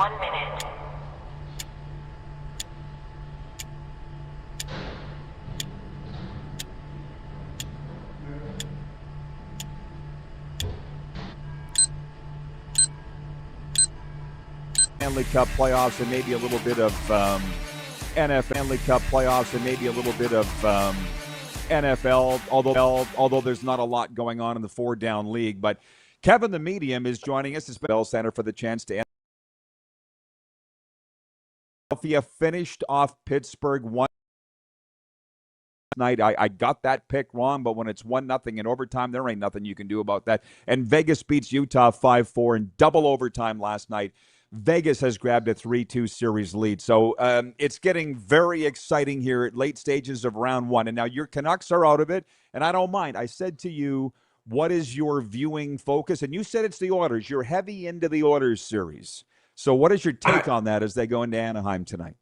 1 minute. Stanley Cup playoffs and maybe a little bit of NFL Stanley Cup playoffs and maybe a little bit of NFL, although there's not a lot going on in the 4-down league. But Kevin the Medium is joining us. It's Bell Center for the chance to end. Philadelphia finished off Pittsburgh one night. I got that pick wrong, but when it's 1-0 in overtime, there ain't nothing you can do about that. And Vegas beats Utah 5-4 in double overtime last night. Vegas has grabbed a 3-2 series lead. So it's getting very exciting here at late stages of round one. And now your Canucks are out of it, and I don't mind. I said to you, what is your viewing focus? And you said it's the Oilers. You're heavy into the Oilers series. So what is your take on that as they go into Anaheim tonight?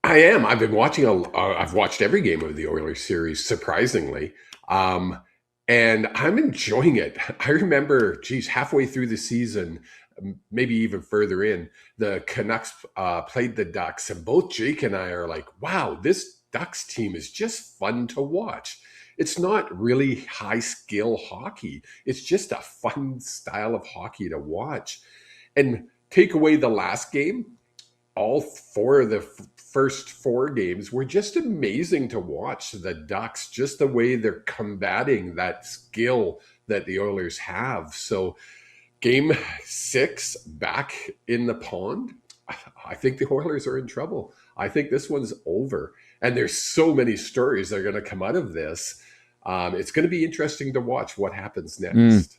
I am. I've been watching. I've watched every game of the Oilers series, surprisingly. And I'm enjoying it. I remember, halfway through the season, maybe even further in, the Canucks played the Ducks, and both Jake and I are like, wow, this Ducks team is just fun to watch. It's not really high skill hockey. It's just a fun style of hockey to watch. And take away the last game, all four of the first 4 games were just amazing to watch. The Ducks, just the way they're combating that skill that the Oilers have. So Game 6 back in the pond, I think the Oilers are in trouble. I think this one's over. And there's so many stories that are going to come out of this. It's going to be interesting to watch what happens next.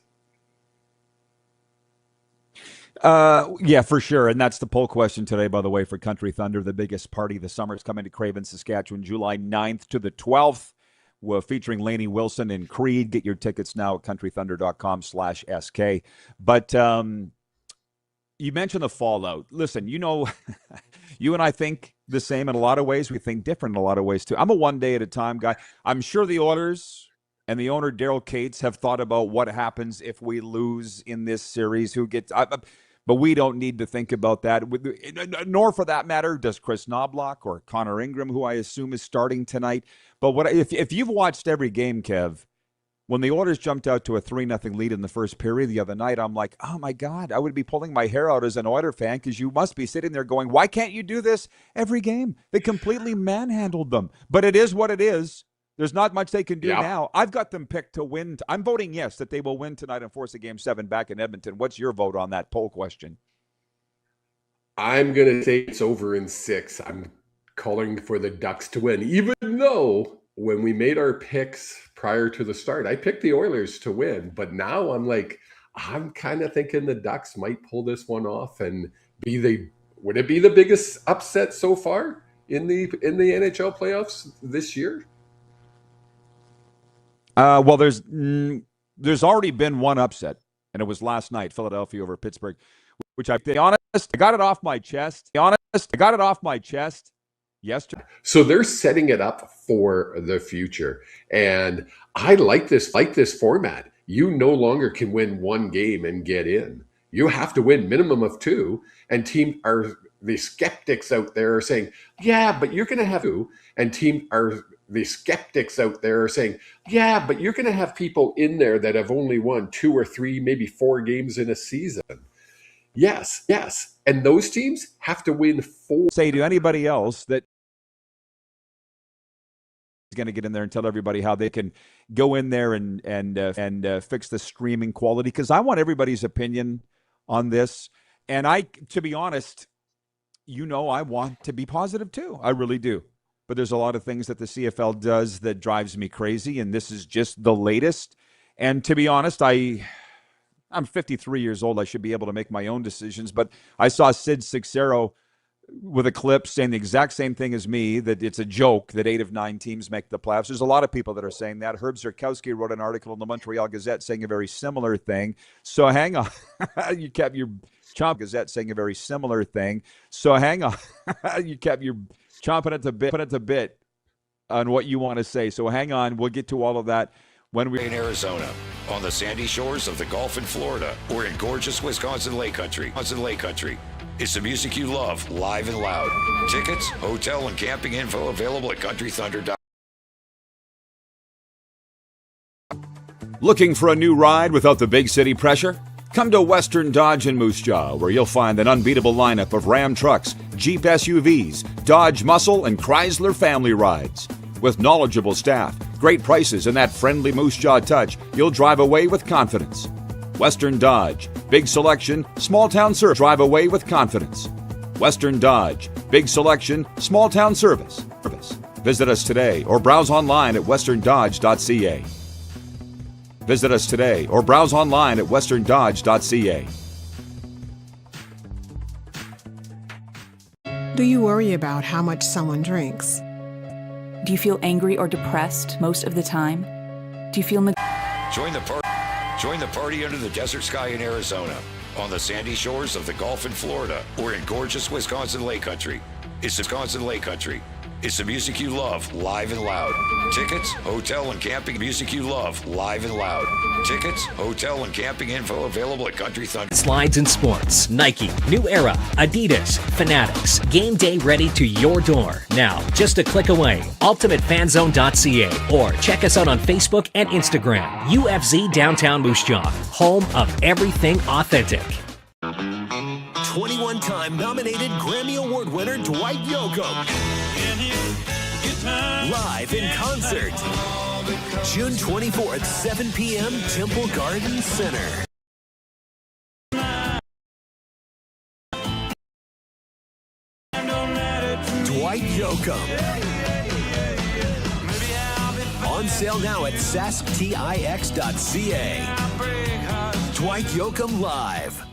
Yeah, for sure. And that's the poll question today, by the way, for Country Thunder. The biggest party of the summer is coming to Craven, Saskatchewan, July 9th to the 12th. We're featuring Lainey Wilson and Creed. Get your tickets now at countrythunder.com/SK. But you mentioned the fallout. Listen, you know, you and I think the same in a lot of ways. We think different in a lot of ways, too. I'm a one-day-at-a-time guy. I'm sure the Oilers and the owner, Daryl Cates, have thought about what happens if we lose in this series, who gets but we don't need to think about that. Nor, for that matter, does Chris Knobloch or Connor Ingram, who I assume is starting tonight. But if you've watched every game, Kev, when the Oilers jumped out to a 3-0 lead in the first period the other night, I'm like, oh, my God, I would be pulling my hair out as an Oiler fan, because you must be sitting there going, why can't you do this every game? They completely manhandled them. But it is what it is. There's not much they can do now. I've got them picked to win. I'm voting yes, that they will win tonight and force a Game 7 back in Edmonton. What's your vote on that poll question? I'm going to say it's over in 6. I'm calling for the Ducks to win, even though when we made our picks prior to the start, I picked the Oilers to win. But now I'm kind of thinking the Ducks might pull this one off and would it be the biggest upset so far in the NHL playoffs this year? Well, there's already been one upset, and it was last night, Philadelphia over Pittsburgh, which I got it off my chest. Yesterday. So they're setting it up for the future, and I like this format. You no longer can win one game and get in. You have to win minimum of 2, and the skeptics out there are saying, yeah, but you're going to have 2, and the skeptics out there are saying, yeah, but you're going to have people in there that have only won 2 or 3, maybe 4 games in a season. Yes. And those teams have to win 4. Say to anybody else that is going to get in there and tell everybody how they can go in there and fix the streaming quality, because I want everybody's opinion on this. And to be honest, I want to be positive too. I really do. But there's a lot of things that the CFL does that drives me crazy, and this is just the latest. And to be honest, I'm 53 years old. I should be able to make my own decisions. But I saw Sid Sixero with a clip saying the exact same thing as me, that it's a joke that 8 of 9 teams make the playoffs. There's a lot of people that are saying that. Herb Zurkowski wrote an article in the Montreal Gazette saying a very similar thing. So hang on. You kept your chomp Gazette saying a very similar thing. So hang on. You kept your chomping at the bit on what you want to say. So hang on. We'll get to all of that when we're in Arizona, on the sandy shores of the Gulf in Florida, or in gorgeous Wisconsin Lake Country. It's the music you love, live and loud. Tickets, hotel, and camping info available at CountryThunder.com. Looking for a new ride without the big city pressure? Come to Western Dodge in Moose Jaw, where you'll find an unbeatable lineup of Ram trucks, Jeep SUVs, Dodge Muscle, and Chrysler family rides. With knowledgeable staff, great prices, and that friendly Moose Jaw touch, you'll drive away with confidence. Western Dodge, big selection, small town service. Drive away with confidence. Western Dodge, big selection, small town service. Visit us today or browse online at westerndodge.ca. Visit us today or browse online at westerndodge.ca. Do you worry about how much someone drinks? Do you feel angry or depressed most of the time? Do you feel Join the party under the desert sky in Arizona, on the sandy shores of the Gulf in Florida, or in gorgeous Wisconsin Lake Country. It's Wisconsin Lake Country. It's the music you love, live and loud. Tickets, hotel, and camping music you love, live and loud. Tickets, hotel, and camping info available at Country Thunder. Slides and sports, Nike, New Era, Adidas, Fanatics. Game day ready to your door. Now, just a click away. UltimateFanZone.ca or check us out on Facebook and Instagram. UFZ Downtown Moose Jaw, home of everything authentic. 21-time nominated Grammy Award winner Dwight Yoakam. Live in concert. June 24th, 7 p.m., Temple Garden Center. Dwight Yoakam. On sale now at sasktix.ca. Dwight Yoakam Live.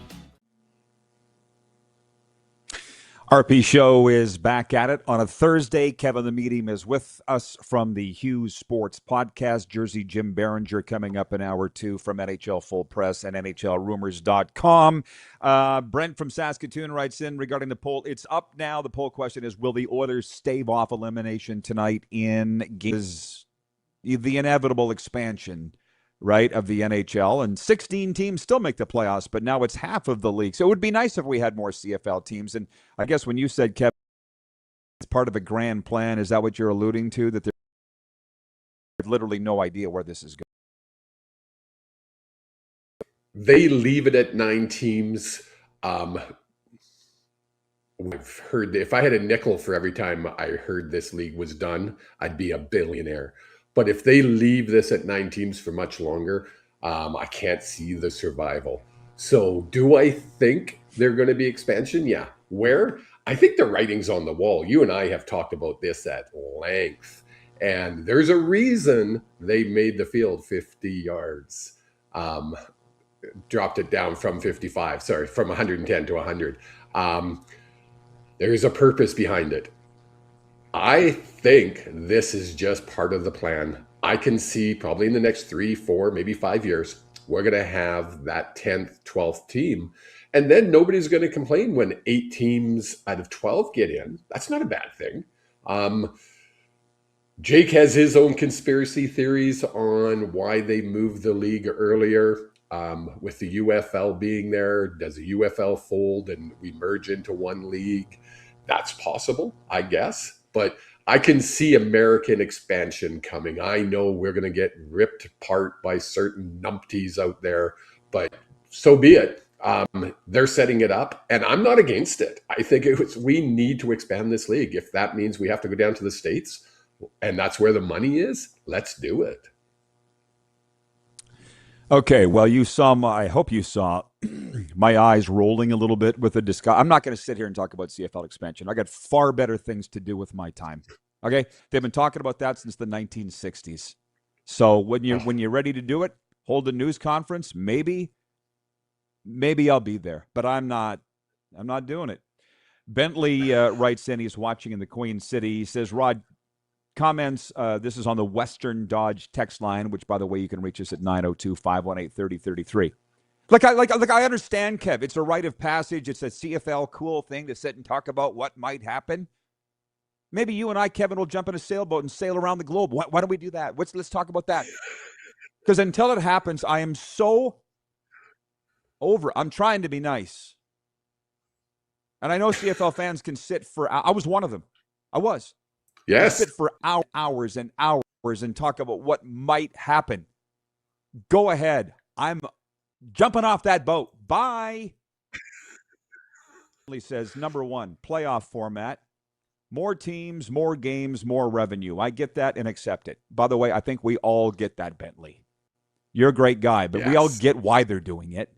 RP Show is back at it on a Thursday. Kevin the Medium is with us from the Hughes Sports Podcast. Jersey Jim Biringer coming up in hour 2 from NHL Full Press and NHLRumors.com. Brent from Saskatoon writes in regarding the poll. It's up now. The poll question is, will the Oilers stave off elimination tonight in games? The inevitable expansion, right, of the NHL, and 16 teams still make the playoffs, but now it's half of the league. So it would be nice if we had more CFL teams. And I guess when you said, Kevin, it's part of a grand plan, is that what you're alluding to, that there's literally no idea where this is going? They leave it at 9 teams. We've heard, if I had a nickel for every time I heard this league was done, I'd be a billionaire. But if they leave this at 9 teams for much longer, I can't see the survival. So do I think they're going to be expansion? Yeah. Where? I think the writing's on the wall. You and I have talked about this at length. And there's a reason they made the field 50 yards. Dropped it down from 110 to 100. There's a purpose behind it. I think this is just part of the plan. I can see probably in the next 3, 4, maybe 5 years, we're going to have that 10th, 12th team. And then nobody's going to complain when 8 teams out of 12 get in. That's not a bad thing. Jake has his own conspiracy theories on why they moved the league earlier. With the UFL being there, does the UFL fold and we merge into one league? That's possible, I guess. But I can see American expansion coming. I know we're going to get ripped apart by certain numpties out there, but so be it. They're setting it up, and I'm not against it. I think we need to expand this league. If that means we have to go down to the States, and that's where the money is, let's do it. Okay, well, I hope you saw my eyes rolling a little bit with the discussion. I'm not going to sit here and talk about CFL expansion. I got far better things to do with my time. Okay? They've been talking about that since the 1960s. So when you're ready to do it, hold a news conference. Maybe I'll be there, but I'm not doing it. Bentley writes in, he's watching in the Queen City. He says, Rod, comments, this is on the Western Dodge text line, which, by the way, you can reach us at 902-518-3033. I understand, Kev. It's a rite of passage. It's a CFL cool thing to sit and talk about what might happen. Maybe you and I, Kevin, will jump in a sailboat and sail around the globe. Why don't we do that? Let's talk about that. Because until it happens, I am so over. I'm trying to be nice. And I know CFL fans can sit for, I was one of them. I was. Yes. Sit for hours and hours and talk about what might happen. Go ahead. I'm jumping off that boat. Bye. He says, number one, playoff format. More teams, more games, more revenue. I get that and accept it. By the way, I think we all get that, Bentley. You're a great guy, but we all get why they're doing it.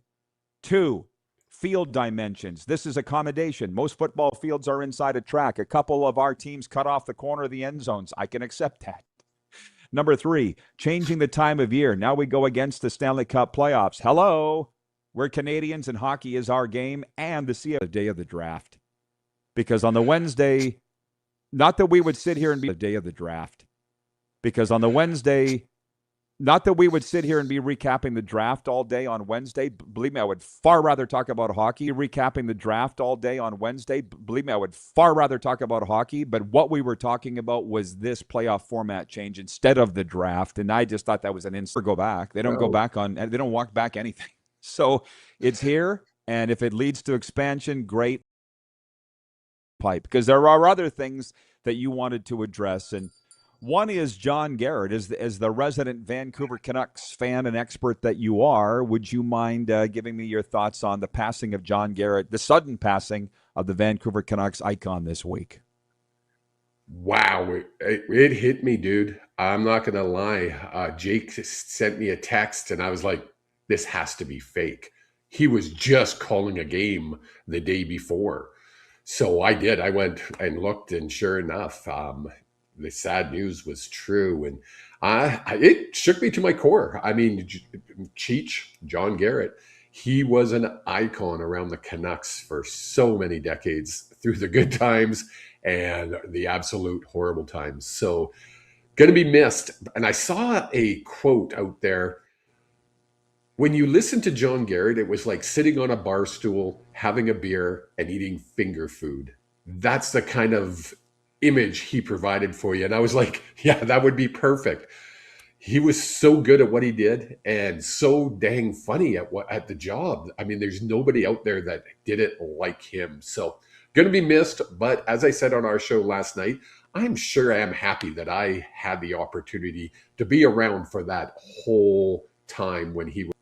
2, field dimensions. This is accommodation. Most football fields are inside a track. A couple of our teams cut off the corner of the end zones. I can accept that. Number 3, changing the time of year. Now we go against the Stanley Cup playoffs. Hello. We're Canadians and hockey is our game, and the CFL day of the draft. Because on the Wednesday, not that we would sit here and be the day of the draft. Because on the Wednesday, not that we would sit here and be recapping the draft all day on Wednesday. Believe me, I would far rather talk about hockey. Recapping the draft all day on Wednesday. Believe me, I would far rather talk about hockey. But what we were talking about was this playoff format change instead of the draft. And I just thought that was an insert. Go back. They don't go back on, they don't walk back anything. So it's here. And if it leads to expansion, great. Pipe. Because there are other things that you wanted to address. And one is John Garrett. As the resident Vancouver Canucks fan and expert that you are, would you mind giving me your thoughts on the passing of John Garrett, the sudden passing of the Vancouver Canucks icon this week? Wow, it hit me, dude. I'm not going to lie. Jake sent me a text, and I was like, this has to be fake. He was just calling a game the day before. So I did. I went and looked, and sure enough, the sad news was true. And it shook me to my core. I mean, Cheech, John Garrett, he was an icon around the Canucks for so many decades, through the good times and the absolute horrible times. So going to be missed. And I saw a quote out there. When you listen to John Garrett, it was like sitting on a bar stool, having a beer, and eating finger food. That's the kind of image he provided for you. And I was like, yeah, that would be perfect. He was so good at what he did and so dang funny at the job. I mean, there's nobody out there that did it like him. So going to be missed. But as I said on our show last night, I'm sure I am happy that I had the opportunity to be around for that whole time when he was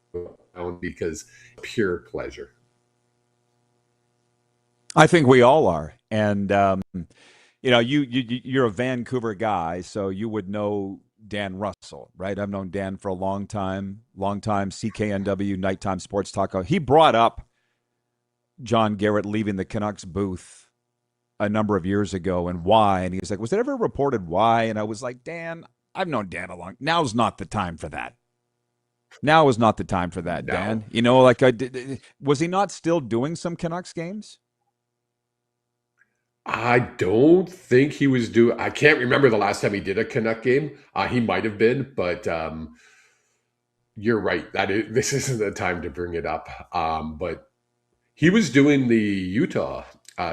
around, because pure pleasure. I think we all are. And, you know, you're a Vancouver guy, so you would know Dan Russell, right? I've known Dan for a long time, CKNW, Nighttime Sports Talk. He brought up John Garrett leaving the Canucks booth a number of years ago and why. And he was like, was it ever reported why? And I was like, Dan, I've known Dan a long. Now's not the time for that. Now is not the time for that, Dan. You know, like, was he not still doing some Canucks games? I don't think he was doing. I can't remember the last time he did a Canuck game. He might have been, but you're right. This isn't the time to bring it up. But he was doing the Utah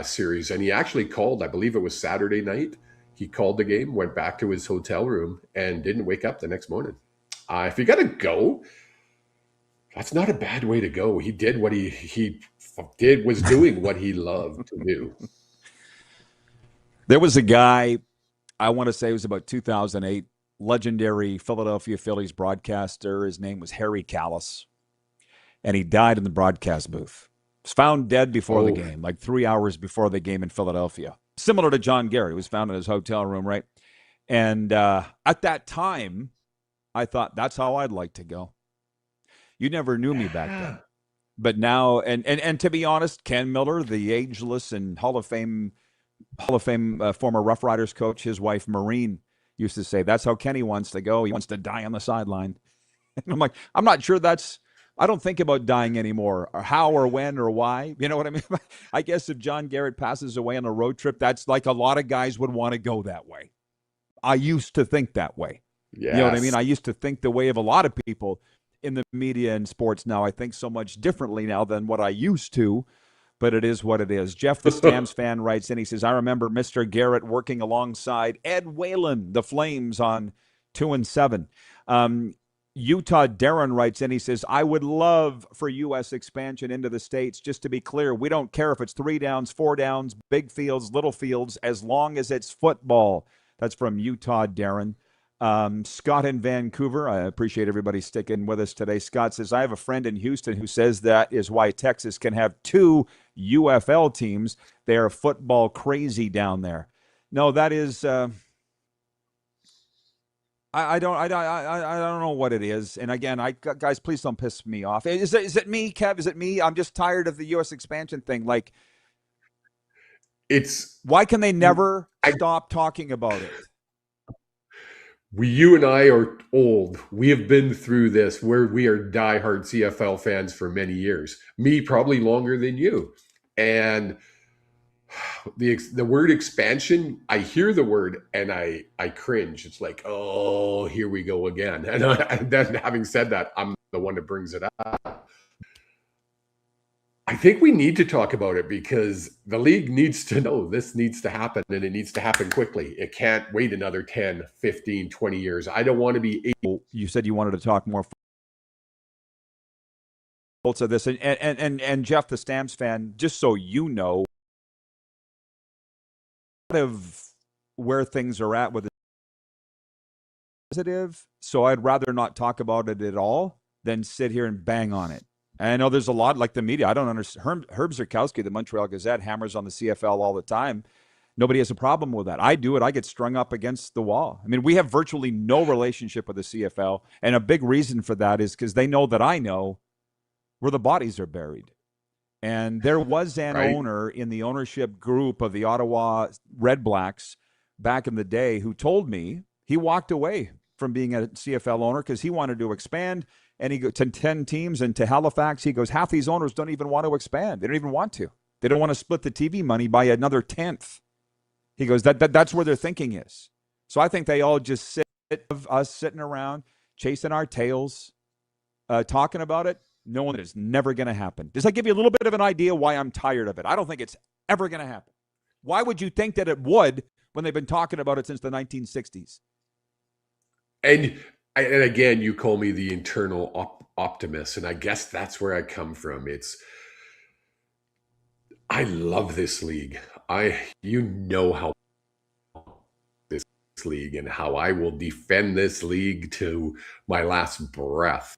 series, and he actually called. I believe it was Saturday night. He called the game, went back to his hotel room, and didn't wake up the next morning. If you got to go, that's not a bad way to go. He did what he was doing what he loved to do. There was a guy, I want to say it was about 2008, legendary Philadelphia Phillies broadcaster. His name was Harry Callis, and he died in the broadcast booth. Was found dead before the game, like 3 hours before the game in Philadelphia. Similar to John Garrett, he was found in his hotel room, right? And at that time, I thought, that's how I'd like to go. You never knew me back then. But now, and to be honest, Ken Miller, the ageless and Hall of Fame former Rough Riders coach, his wife Maureen used to say, that's how Kenny wants to go. He wants to die on the sideline. And I'm like, I'm not sure I don't think about dying anymore, or how or when or why. You know what I mean? I guess if John Garrett passes away on a road trip, that's like a lot of guys would want to go that way. I used to think that way. Yes. You know what I mean? I used to think the way of a lot of people in the media and sports. Now I think so much differently now than what I used to, but it is what it is. Jeff, the Stamps fan, writes in. He says, I remember Mr. Garrett working alongside Ed Whalen, the Flames, on 2 and 7. Utah Darren writes in, he says, I would love for U.S. expansion into the States. Just to be clear, we don't care if it's 3 downs, 4 downs, big fields, little fields, as long as it's football. That's from Utah Darren. Scott in Vancouver, I appreciate everybody sticking with us today. Scott says, I have a friend in Houston who says that is why Texas can have 2 UFL teams. They are football crazy down there. No, that is... I don't know what it is. And again, guys, please don't piss me off. Is it me, Kev? Is it me? I'm just tired of the U.S. expansion thing. Like, why can they never stop talking about it? You and I are old. We have been through this where we are diehard CFL fans for many years. Me, probably longer than you. And the word expansion, I hear the word and I cringe. It's like, oh, here we go again. And then having said that, I'm the one that brings it up. I think we need to talk about it because the league needs to know this needs to happen, and it needs to happen quickly. It can't wait another 10, 15, 20 years. I don't want to be... You said you wanted to talk more of this. And Jeff, the Stamps fan, just so you know, of where things are at with the positive, so I'd rather not talk about it at all than sit here and bang on it. And I know there's a lot, like the media, I don't understand. Herb Zurkowski, the Montreal Gazette, hammers on the CFL all the time. Nobody has a problem with that. I do it. I get strung up against the wall. I mean, we have virtually no relationship with the CFL, and a big reason for that is because they know that I know where the bodies are buried. And there was an owner in the ownership group of the Ottawa Red Blacks back in the day who told me he walked away from being a CFL owner because he wanted to expand, and he got to 10 teams and to Halifax. He goes, half these owners don't even want to expand. They don't even want to. They don't want to split the TV money by another 10th. He goes, that's where their thinking is. So I think they all just sit, us sitting around, chasing our tails, talking about it, knowing that it's never going to happen. Does that give you a little bit of an idea why I'm tired of it? I don't think it's ever going to happen. Why would you think that it would when they've been talking about it since the 1960s? And again, you call me the internal optimist, and I guess that's where I come from. I love this league. You know how this league and how I will defend this league to my last breath.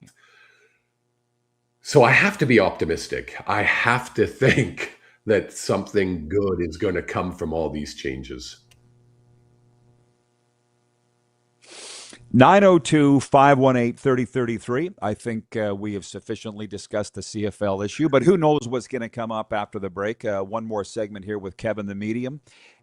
So I have to be optimistic. I have to think that something good is going to come from all these changes. 902-518-3033. I think we have sufficiently discussed the CFL issue, but who knows what's going to come up after the break. One more segment here with Kevin the Medium.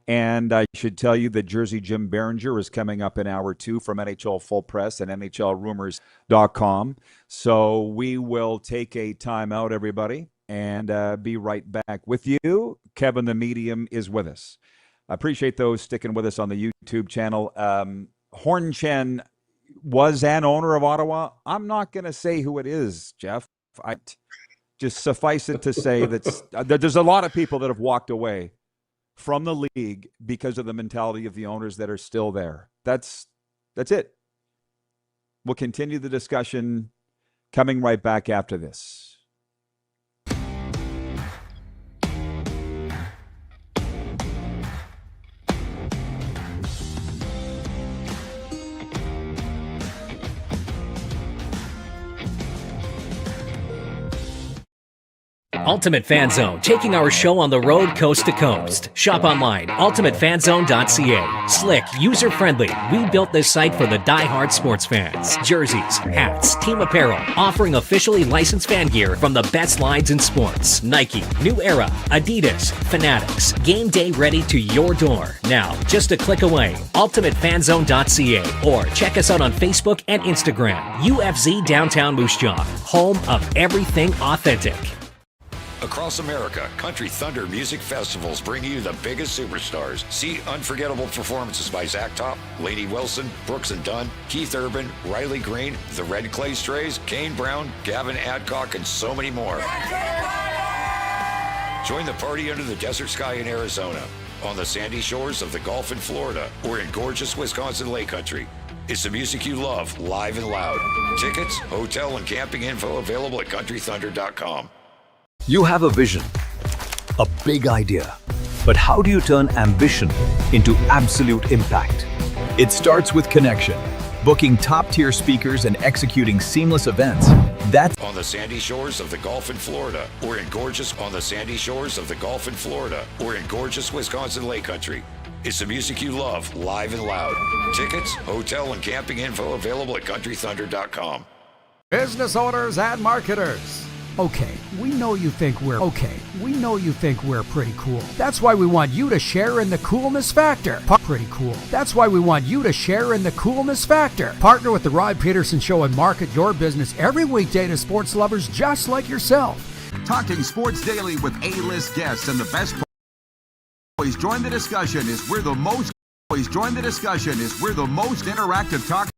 And I should tell you that Jersey Jim Biringer is coming up in hour 2 from NHL Full Press and NHLRumors.com. So we will take a time out, everybody, and be right back with you. Kevin the Medium is with us. I appreciate those sticking with us on the YouTube channel. Horn Chen was an owner of Ottawa. I'm not going to say who it is, Jeff. I just suffice it to say that there's a lot of people that have walked away from the league because of the mentality of the owners that are still there. That's it. We'll continue the discussion coming right back after this. Ultimate Fan Zone, taking our show on the road coast to coast. Shop online, ultimatefanzone.ca. Slick, user-friendly. We built this site for the die-hard sports fans. Jerseys, hats, team apparel, offering officially licensed fan gear from the best lines in sports. Nike, New Era, Adidas, Fanatics. Game day ready to your door. Now, just a click away. ultimatefanzone.ca or check us out on Facebook and Instagram. UFZ Downtown Moose Jaw, home of everything authentic. Across America, Country Thunder Music Festivals bring you the biggest superstars. See unforgettable performances by Zach Top, Lainey Wilson, Brooks and Dunn, Keith Urban, Riley Green, the Red Clay Strays, Kane Brown, Gavin Adcock, and so many more. Join the party under the desert sky in Arizona, on the sandy shores of the Gulf in Florida, or in gorgeous Wisconsin Lake Country. It's the music you love, live and loud. Tickets, hotel, and camping info available at countrythunder.com. You have a vision, a big idea. But how do you turn ambition into absolute impact? It starts with connection, booking top-tier speakers and executing seamless events. That's On the sandy shores of the Gulf in Florida, or in gorgeous Wisconsin Lake Country. It's the music you love, live and loud. Tickets, hotel, and camping info available at countrythunder.com. Business owners and marketers. Okay, we know you think we're pretty cool. That's why we want you to share in the coolness factor. Pretty cool. That's why we want you to share in the coolness factor. Partner with the Rod Pedersen Show and market your business every weekday to sports lovers just like yourself. Talking sports daily with A-list guests and the best. Always join the discussion is we're the most interactive talk.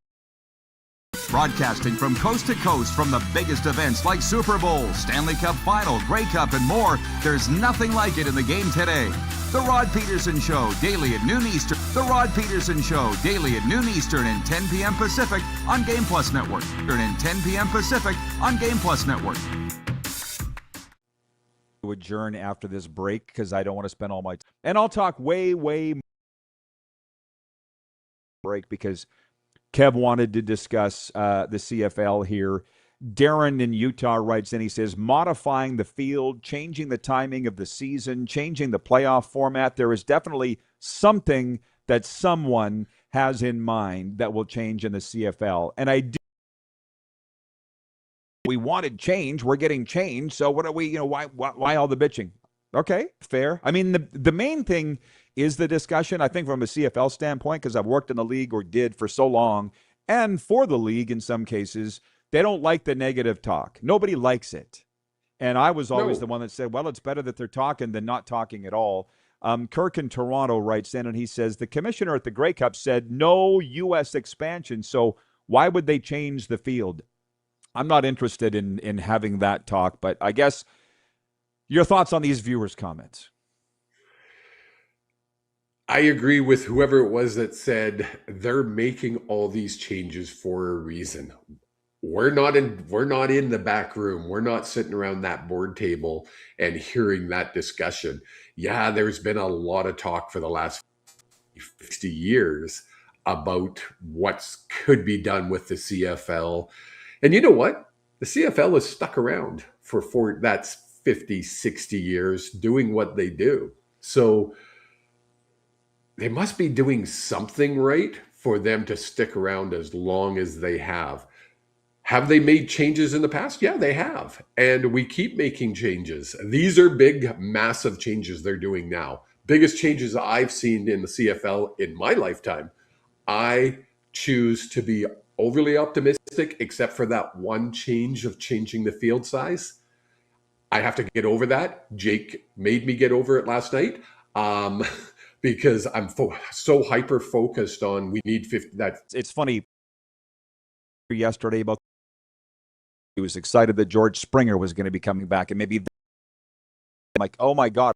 Broadcasting from coast to coast from the biggest events like Super Bowl, Stanley Cup Final, Grey Cup, and more. There's nothing like it in the game today. The Rod Pedersen Show, daily at noon Eastern. The Rod Pedersen Show, daily at noon Eastern and 10 p.m. Pacific on Game Plus Network. And 10 p.m. Pacific on Game Plus Network. To adjourn after this break because I don't want to spend all my time. And I'll talk way break because Kev wanted to discuss the CFL here. Darren in Utah writes in, he says, modifying the field, changing the timing of the season, changing the playoff format. There is definitely something that someone has in mind that will change in the CFL. And I do. We wanted change. We're getting change. So what are we, why all the bitching? Okay, fair. I mean, the main thing is the discussion, I think, from a CFL standpoint, because I've worked in the league or did for so long, and for the league in some cases, they don't like the negative talk. Nobody likes it. And I was always the one that said, well, it's better that they're talking than not talking at all. Kirk in Toronto writes in, and he says, the commissioner at the Grey Cup said no U.S. expansion, so why would they change the field? I'm not interested in having that talk, but I guess your thoughts on these viewers' comments. I agree with whoever it was that said they're making all these changes for a reason. We're not in the back room. We're not sitting around that board table and hearing that discussion. Yeah, there's been a lot of talk for the last 60 years about what could be done with the CFL. And you know what? The CFL is stuck around for that's 50, 60 years doing what they do. So they must be doing something right for them to stick around as long as they have. Have they made changes in the past? Yeah, they have. And we keep making changes. These are big, massive changes they're doing now. Biggest changes I've seen in the CFL in my lifetime. I choose to be overly optimistic, except for that one change of changing the field size. I have to get over that. Jake made me get over it last night because I'm so hyper-focused on we need 50. It's funny. Yesterday, about he was excited that George Springer was going to be coming back, and maybe I'm like, oh my God.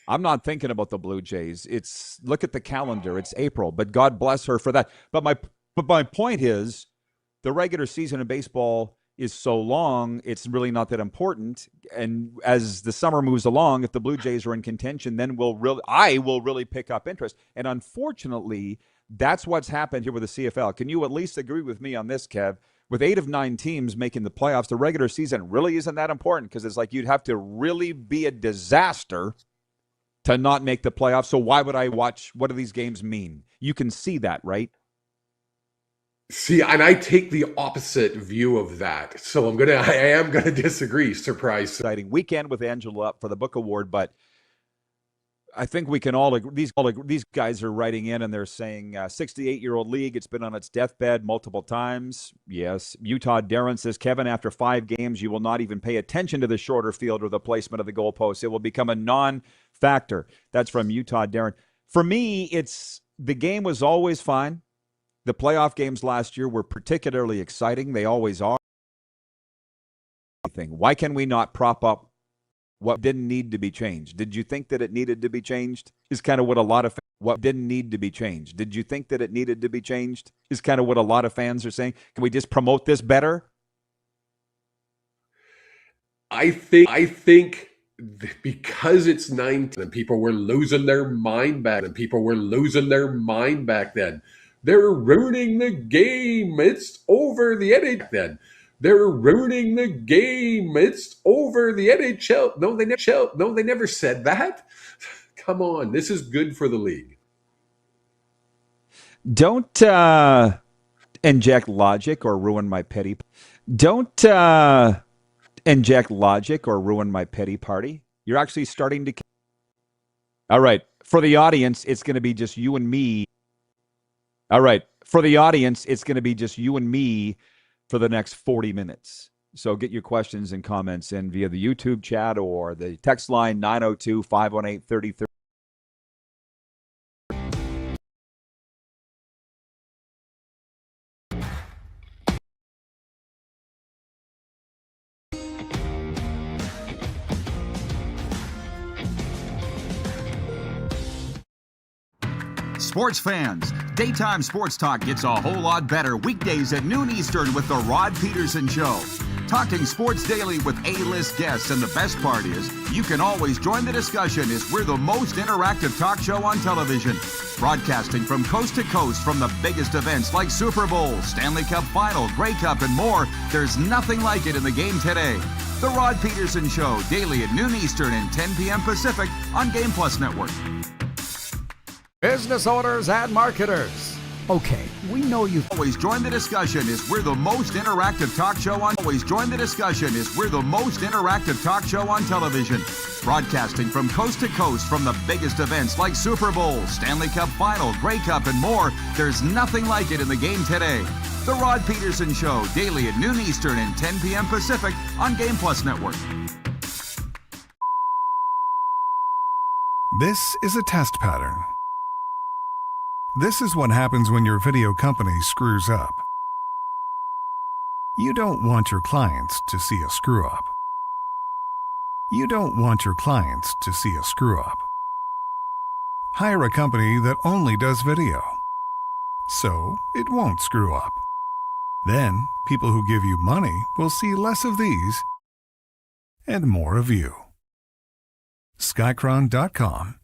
I'm not thinking about the Blue Jays. Look at the calendar. It's April, but God bless her for that. But my point is, the regular season in baseball is so long, it's really not that important. And as the summer moves along, if the Blue Jays are in contention, then I will really pick up interest. And unfortunately, that's what's happened here with the CFL. Can you at least agree with me on this, Kev? With 8 of 9 teams making the playoffs, the regular season really isn't that important because it's like you'd have to really be a disaster to not make the playoffs. So why would I watch? What do these games mean? You can see that, right? See, and I take the opposite view of that. So I am gonna disagree. Surprise. Exciting weekend with Angela up for the book award, but I think we can all agree. These guys are writing in and they're saying 68-year-old league. It's been on its deathbed multiple times. Yes. Utah Darren says, Kevin, after 5 games, you will not even pay attention to the shorter field or the placement of the goalposts. It will become a non-factor. That's from Utah Darren. For me, the game was always fine. The playoff games last year were particularly exciting. They always are. Why can we not prop up what didn't need to be changed? Did you think that it needed to be changed? Is kind of what a lot of what didn't need to be changed? Did you think that it needed to be changed? Is kind of what a lot of fans are saying. Can we just promote this better? I think because it's 19 and people were losing their mind back then. They're ruining the game. It's over the NHL then. They're ruining the game. It's over the NHL. No, they never said that. Come on. This is good for the league. Don't inject logic or ruin my pity. Don't inject logic or ruin my pity party. You're actually starting to. All right. For the audience, it's going to be just you and me. All right. For the audience, it's going to be just you and me for the next 40 minutes. So get your questions and comments in via the YouTube chat or the text line 902-518-3030. Sports fans, daytime sports talk gets a whole lot better weekdays at noon Eastern with The Rod Pedersen Show. Talking sports daily with A-list guests, and the best part is, you can always join the discussion as we're the most interactive talk show on television. Broadcasting from coast to coast from the biggest events like Super Bowl, Stanley Cup Final, Grey Cup, and more, there's nothing like it in the game today. The Rod Pedersen Show, daily at noon Eastern and 10 p.m. Pacific on Game Plus Network. Business owners and marketers. Okay, we know you always join the discussion as we're the most interactive talk show on television. Broadcasting from coast to coast from the biggest events like Super Bowl, Stanley Cup Final, Grey Cup, and more, there's nothing like it in the game today. The Rod Pedersen Show, daily at noon Eastern and 10 p.m. Pacific on Game Plus Network. This is a test pattern. This is what happens when your video company screws up. You don't want your clients to see a screw up. You don't want your clients to see a screw up. Hire a company that only does video, so it won't screw up. Then, people who give you money will see less of these and more of you. Skycron.com/live.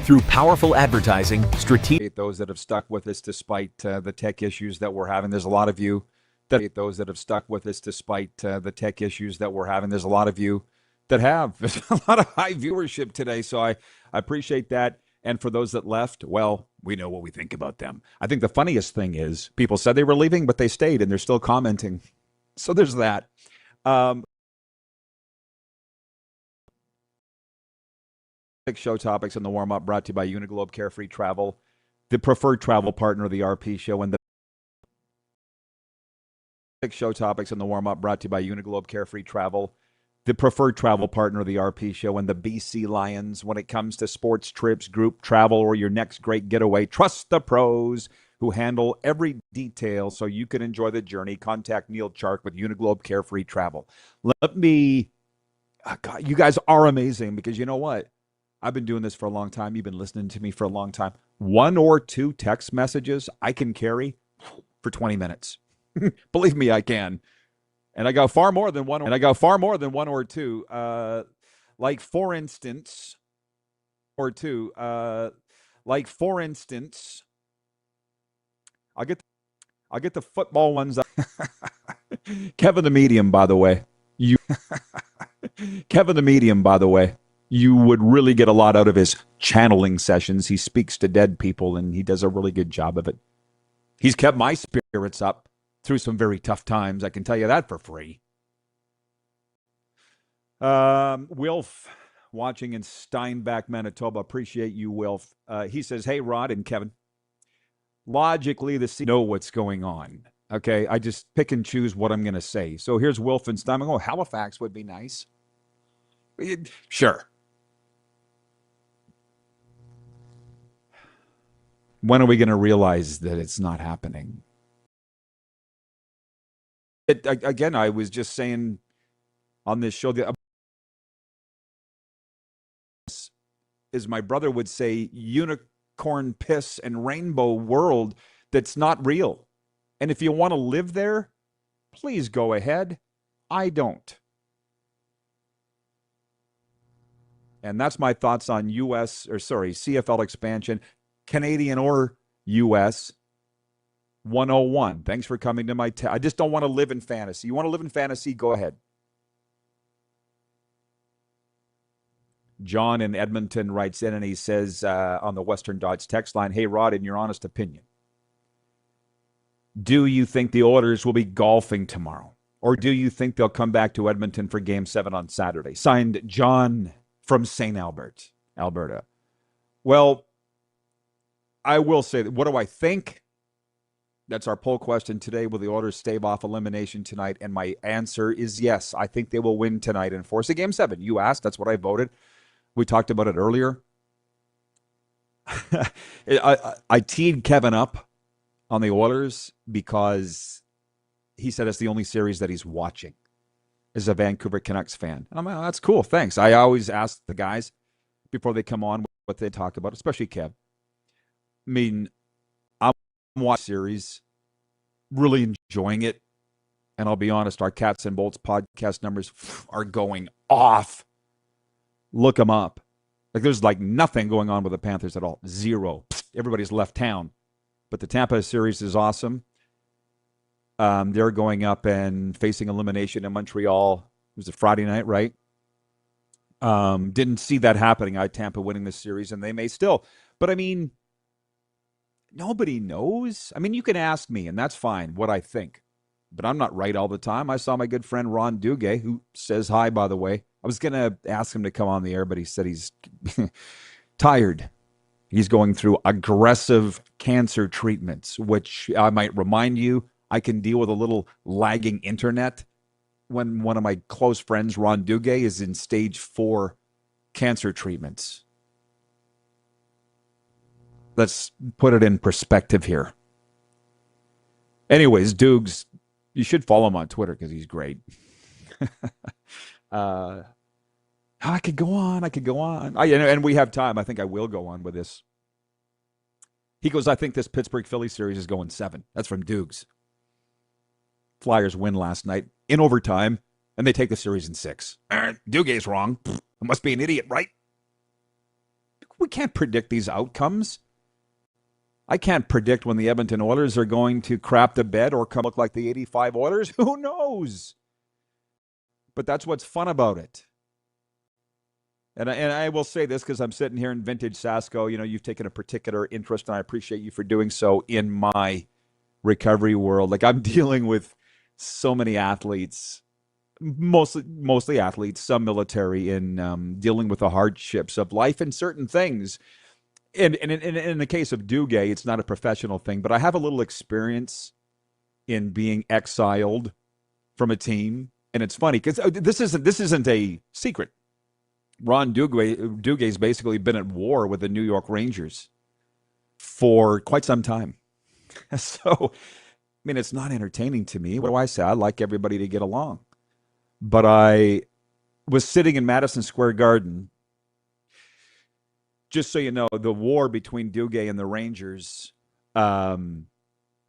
Through powerful advertising, strategic. Those that have stuck with us despite the tech issues that we're having. There's a lot of you that have stuck with us despite the tech issues that we're having. There's a lot of you that have. There's a lot of high viewership today, so I appreciate that. And for those that left, well, we know what we think about them. I think the funniest thing is people said they were leaving, but they stayed, and they're still commenting. So there's that. Show topics in the warm-up brought to you by Uniglobe Carefree Travel, the preferred travel partner of the RP show. And the show topics in the warm-up brought to you by Uniglobe Carefree Travel, the preferred travel partner of the RP show, and the BC Lions. When it comes to sports trips, group travel, or your next great getaway, trust the pros who handle every detail so you can enjoy the journey. Contact Neil Chark with Uniglobe Carefree Travel. God, you guys are amazing, because you know what? I've been doing this for a long time. You've been listening to me for a long time. 1 or 2 text messages I can carry for 20 minutes. Believe me, I can. And I got far more than one. Or two. Like for instance, I'll get the football ones. Kevin the Medium, by the way. You would really get a lot out of his channeling sessions. He speaks to dead people, and he does a really good job of it. He's kept my spirits up through some very tough times. I can tell you that for free. Wilf, watching in Steinbach, Manitoba. Appreciate you, Wilf. He says, hey, Rod and Kevin. Logically, know what's going on. Okay, I just pick and choose what I'm going to say. So here's Wilf and Steinbach. Oh, Halifax would be nice. Sure. When are we going to realize that it's not happening? Again, I was just saying on this show that as my brother would say, unicorn piss and rainbow world that's not real. And if you want to live there, please go ahead. I don't. And that's my thoughts on CFL expansion, Canadian or U.S. 101. Thanks for coming to my I just don't want to live in fantasy. You want to live in fantasy? Go ahead. John in Edmonton writes in and he says on the Western Dodge text line, hey, Rod, in your honest opinion, do you think the Oilers will be golfing tomorrow? Or do you think they'll come back to Edmonton for Game 7 on Saturday? Signed, John from St. Albert, Alberta. Well, I will say that. What do I think? That's our poll question today. Will the Oilers stave off elimination tonight? And my answer is yes. I think they will win tonight and force a Game 7. You asked. That's what I voted. We talked about it earlier. I teed Kevin up on the Oilers because he said it's the only series that he's watching as a Vancouver Canucks fan. And I'm like, oh, that's cool. Thanks. I always ask the guys before they come on what they talk about, especially Kev. I mean, I'm watching the series, really enjoying it. And I'll be honest, our Cats and Bolts podcast numbers are going off. Look them up. Like there's like nothing going on with the Panthers at all. Zero. Everybody's left town. But the Tampa series is awesome. They're going up and facing elimination in Montreal. It was a Friday night, right? Didn't see that happening. I had Tampa winning this series, and they may still. But I mean, nobody knows. I mean, you can ask me, and that's fine, what I think. But I'm not right all the time. I saw my good friend Ron Duguay, who says hi, by the way. I was going to ask him to come on the air, but he said he's tired. He's going through aggressive cancer treatments, which I might remind you, I can deal with a little lagging internet when one of my close friends, Ron Duguay, is in stage 4 cancer treatments. Let's put it in perspective here. Anyways, Dukes, you should follow him on Twitter because he's great. I could go on. And we have time. I think I will go on with this. He goes, I think this Pittsburgh Philly series is going 7. That's from Dukes. Flyers win last night in overtime, and they take the series in 6. Dugay's wrong. I must be an idiot, right? We can't predict these outcomes. I can't predict when the Edmonton Oilers are going to crap the bed or come look like the 85 Oilers. Who knows? But that's what's fun about it. And I will say this because I'm sitting here in vintage Sasko. You know, you've taken a particular interest, and I appreciate you for doing so in my recovery world. Like, I'm dealing with so many athletes, mostly athletes, some military, in dealing with the hardships of life and certain things. And in the case of Duguay, it's not a professional thing, but I have a little experience in being exiled from a team. And it's funny because this isn't a secret. Ron Dugay's basically been at war with the New York Rangers for quite some time. So, I mean, it's not entertaining to me. What do I say? I like everybody to get along. But I was sitting in Madison Square Garden. Just so you know, the war between Duguay and the Rangers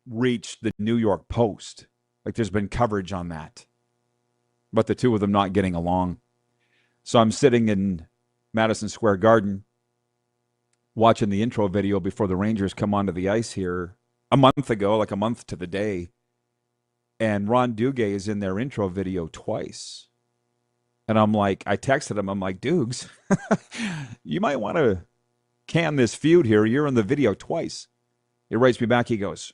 reached the New York Post. Like, there's been coverage on that. But the two of them not getting along. So I'm sitting in Madison Square Garden watching the intro video before the Rangers come onto the ice here a month ago, like a month to the day. And Ron Duguay is in their intro video twice. And I'm like, I texted him, I'm like, Dukes, you might want to can this feud here. You're in the video twice. He writes me back. He goes,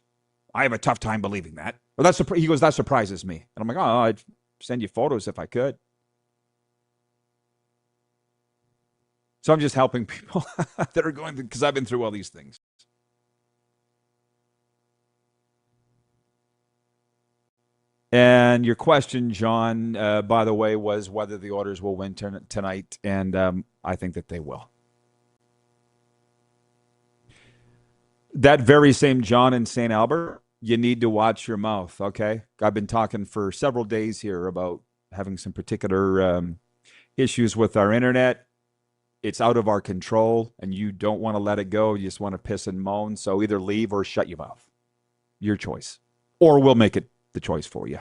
I have a tough time believing that. Well, he goes, that surprises me. And I'm like, oh, I'd send you photos if I could. So I'm just helping people that are going through, because I've been through all these things. And your question, John, by the way, was whether the Oilers will win tonight, and I think that they will. That very same John in St. Albert, you need to watch your mouth, okay? I've been talking for several days here about having some particular issues with our internet. it's out of our control and you don't want to let it go. You just want to piss and moan. So either leave or shut your mouth. Your choice. Or we'll make it the choice for you.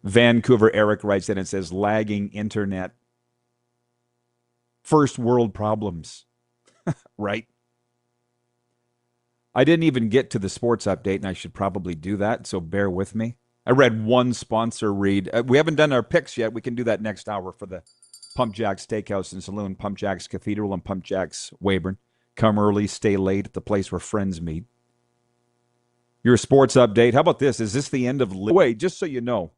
Vancouver Eric writes in and says, lagging internet. First world problems. Right? I didn't even get to the sports update, and I should probably do that, so bear with me. I read one sponsor read. We haven't done our picks yet. We can do that next hour for the Pump Jack's Steakhouse and Saloon, Pump Jack's Cathedral, and Pump Jack's Weyburn. Come early, stay late at the place where friends meet. Your sports update. How about this? Is this the end of... Wait, just so you know,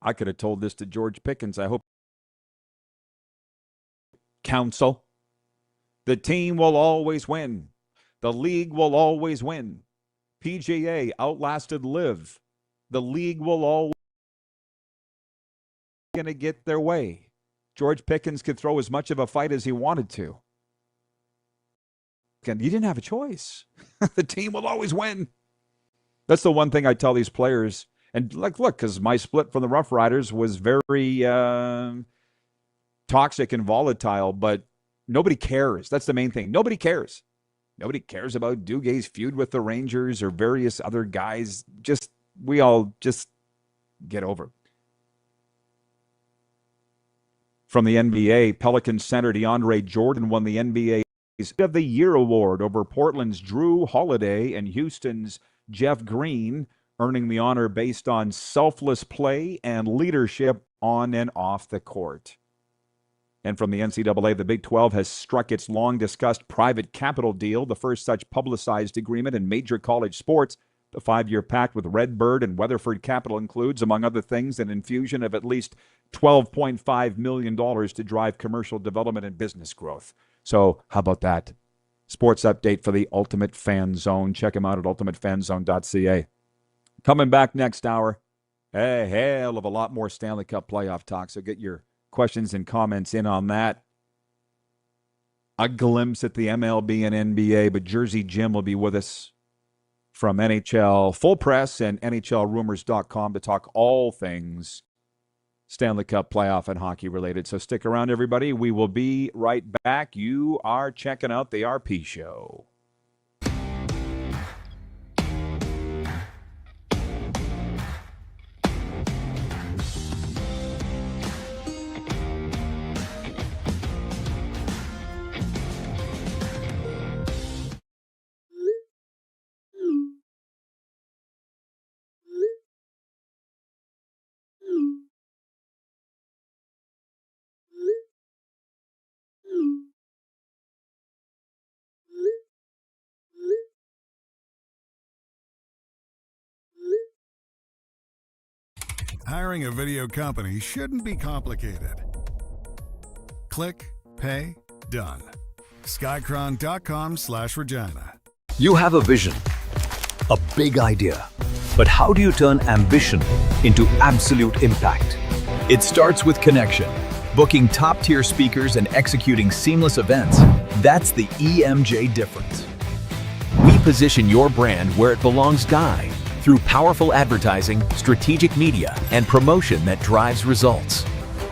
I could have told this to George Pickens. I hope... Council. The team will always win. The league will always win. PGA outlasted Live. The league will always going to get their way. George Pickens could throw as much of a fight as he wanted to. And you didn't have a choice. The team will always win. That's the one thing I tell these players. And look, because my split from the Rough Riders was very toxic and volatile, but nobody cares. That's the main thing. Nobody cares. Nobody cares about Duguay's feud with the Rangers or various other guys. We all just get over it. From the NBA, Pelicans center DeAndre Jordan won the NBA of the Year award over Portland's Drew Holiday and Houston's Jeff Green, earning the honor based on selfless play and leadership on and off the court. And from the NCAA, the Big 12 has struck its long-discussed private capital deal, the first such publicized agreement in major college sports. The 5-year pact with Redbird and Weatherford Capital includes, among other things, an infusion of at least $12.5 million to drive commercial development and business growth. So how about that? Sports update for the Ultimate Fan Zone. Check them out at ultimatefanzone.ca. Coming back next hour, a hell of a lot more Stanley Cup playoff talk, so get your questions and comments in on that. A glimpse at the MLB and NBA, but Jersey Jim will be with us from NHL Full Press and NHLRumors.com to talk all things Stanley Cup playoff and hockey related. So stick around, everybody. We will be right back. You are checking out the RP Show. Hiring a video company shouldn't be complicated. Click, pay, done. Skycron.com/Regina. You have a vision, a big idea, but how do you turn ambition into absolute impact? It starts with connection. Booking top-tier speakers and executing seamless events. That's the EMJ difference. We position your brand where it belongs, Guy, through powerful advertising, strategic media, and promotion that drives results.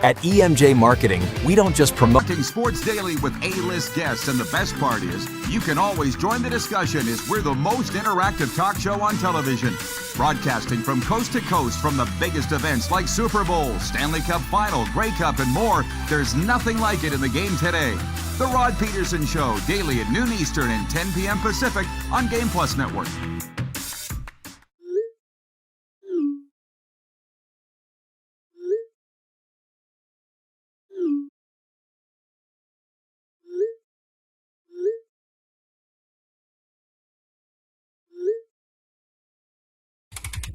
At EMJ Marketing, we don't just promote Sports Daily with A-list guests, and the best part is you can always join the discussion as we're the most interactive talk show on television. Broadcasting from coast to coast from the biggest events like Super Bowl, Stanley Cup Final, Grey Cup, and more. There's nothing like it in the game today. The Rod Pedersen Show, daily at noon Eastern and 10 p.m. Pacific on Game Plus Network.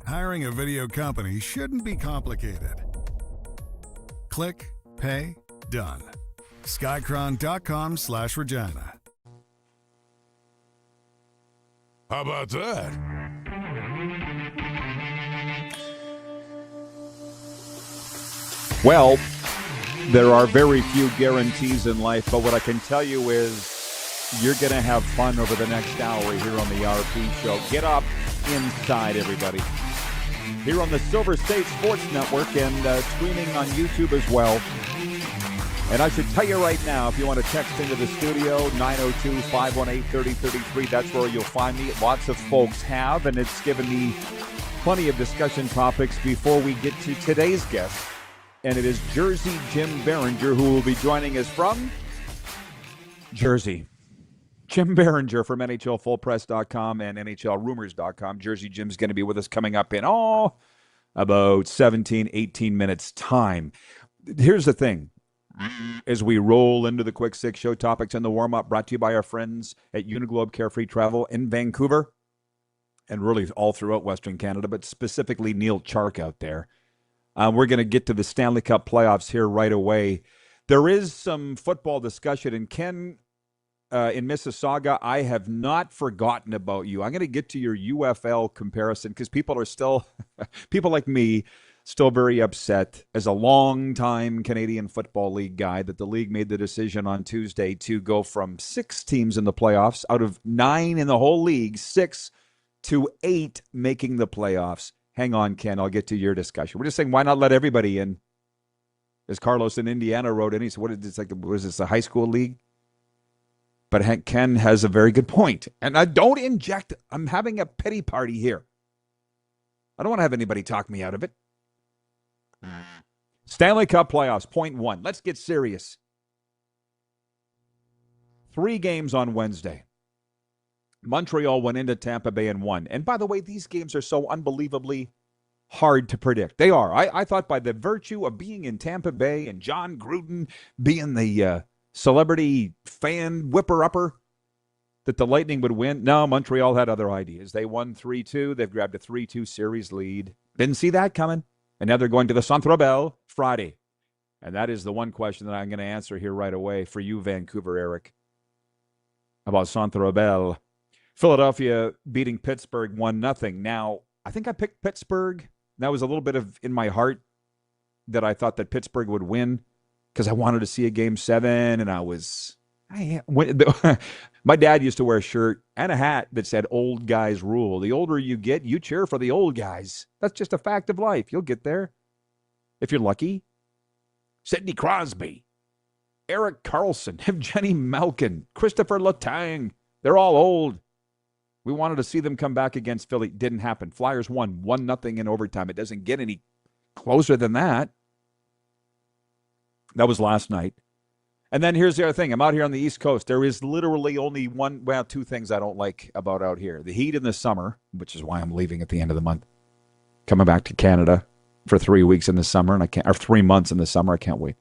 Hiring a video company shouldn't be complicated. Click, pay, done. Skycron.com/Regina. How about that? Well, there are very few guarantees in life, but what I can tell you is you're going to have fun over the next hour here on the RP Show. Get up inside, everybody. here on the Silver State Sports Network and streaming on YouTube as well. And I should tell you right now, if you want to text into the studio, 902-518-3033, that's where you'll find me. Lots of folks have, and it's given me plenty of discussion topics before we get to today's guest. And it is Jersey Jim Biringer, who will be joining us from Jersey. Jim Biringer from NHLFullPress.com and NHLRumors.com. Jersey Jim's going to be with us coming up in, about 17, 18 minutes time. Here's the thing. As we roll into the Quick Six show topics and the warm-up, brought to you by our friends at Uniglobe Carefree Travel in Vancouver and really all throughout Western Canada, but specifically Neil Chark out there. We're going to get to the Stanley Cup playoffs here right away. There is some football discussion, and Ken in Mississauga, I have not forgotten about you. I'm going to get to your UFL comparison because people are still, people like me, still very upset as a long-time Canadian Football League guy that the league made the decision on Tuesday to go from 6 teams in the playoffs, out of 9 in the whole league, 6 to 8 making the playoffs. Hang on, Ken, I'll get to your discussion. We're just saying, why not let everybody in? As Carlos in Indiana wrote in, he said, what is this, was this a high school league? But Ken has a very good point. And I don't inject, I'm having a pity party here. I don't want to have anybody talk me out of it. Stanley Cup playoffs, point 1. Let's get serious. 3 games on Wednesday. Montreal went into Tampa Bay and won. And by the way, these games are so unbelievably hard to predict. They are. I thought by the virtue of being in Tampa Bay and John Gruden being the celebrity fan whipper-upper that the Lightning would win. No, Montreal had other ideas. They won 3-2. They've grabbed a 3-2 series lead. Didn't see that coming. And now they're going to the Centre Bell Friday. And that is the one question that I'm going to answer here right away for you, Vancouver, Eric, about Centre Bell. Philadelphia beating Pittsburgh 1-0. Now, I think I picked Pittsburgh. That was a little bit of in my heart that I thought that Pittsburgh would win because I wanted to see a Game 7, and my dad used to wear a shirt and a hat that said old guys rule. The older you get, you cheer for the old guys. That's just a fact of life. You'll get there if you're lucky. Sidney Crosby, Eric Carlson, Evgeny Malkin, Christopher Letang. They're all old. We wanted to see them come back against Philly. Didn't happen. Flyers won 1-0 in overtime. It doesn't get any closer than that. That was last night. And then here's the other thing. I'm out here on the East Coast. There is literally only 2 things I don't like about out here. The heat in the summer, which is why I'm leaving at the end of the month. Coming back to Canada for 3 weeks in the summer, and 3 months in the summer. I can't wait.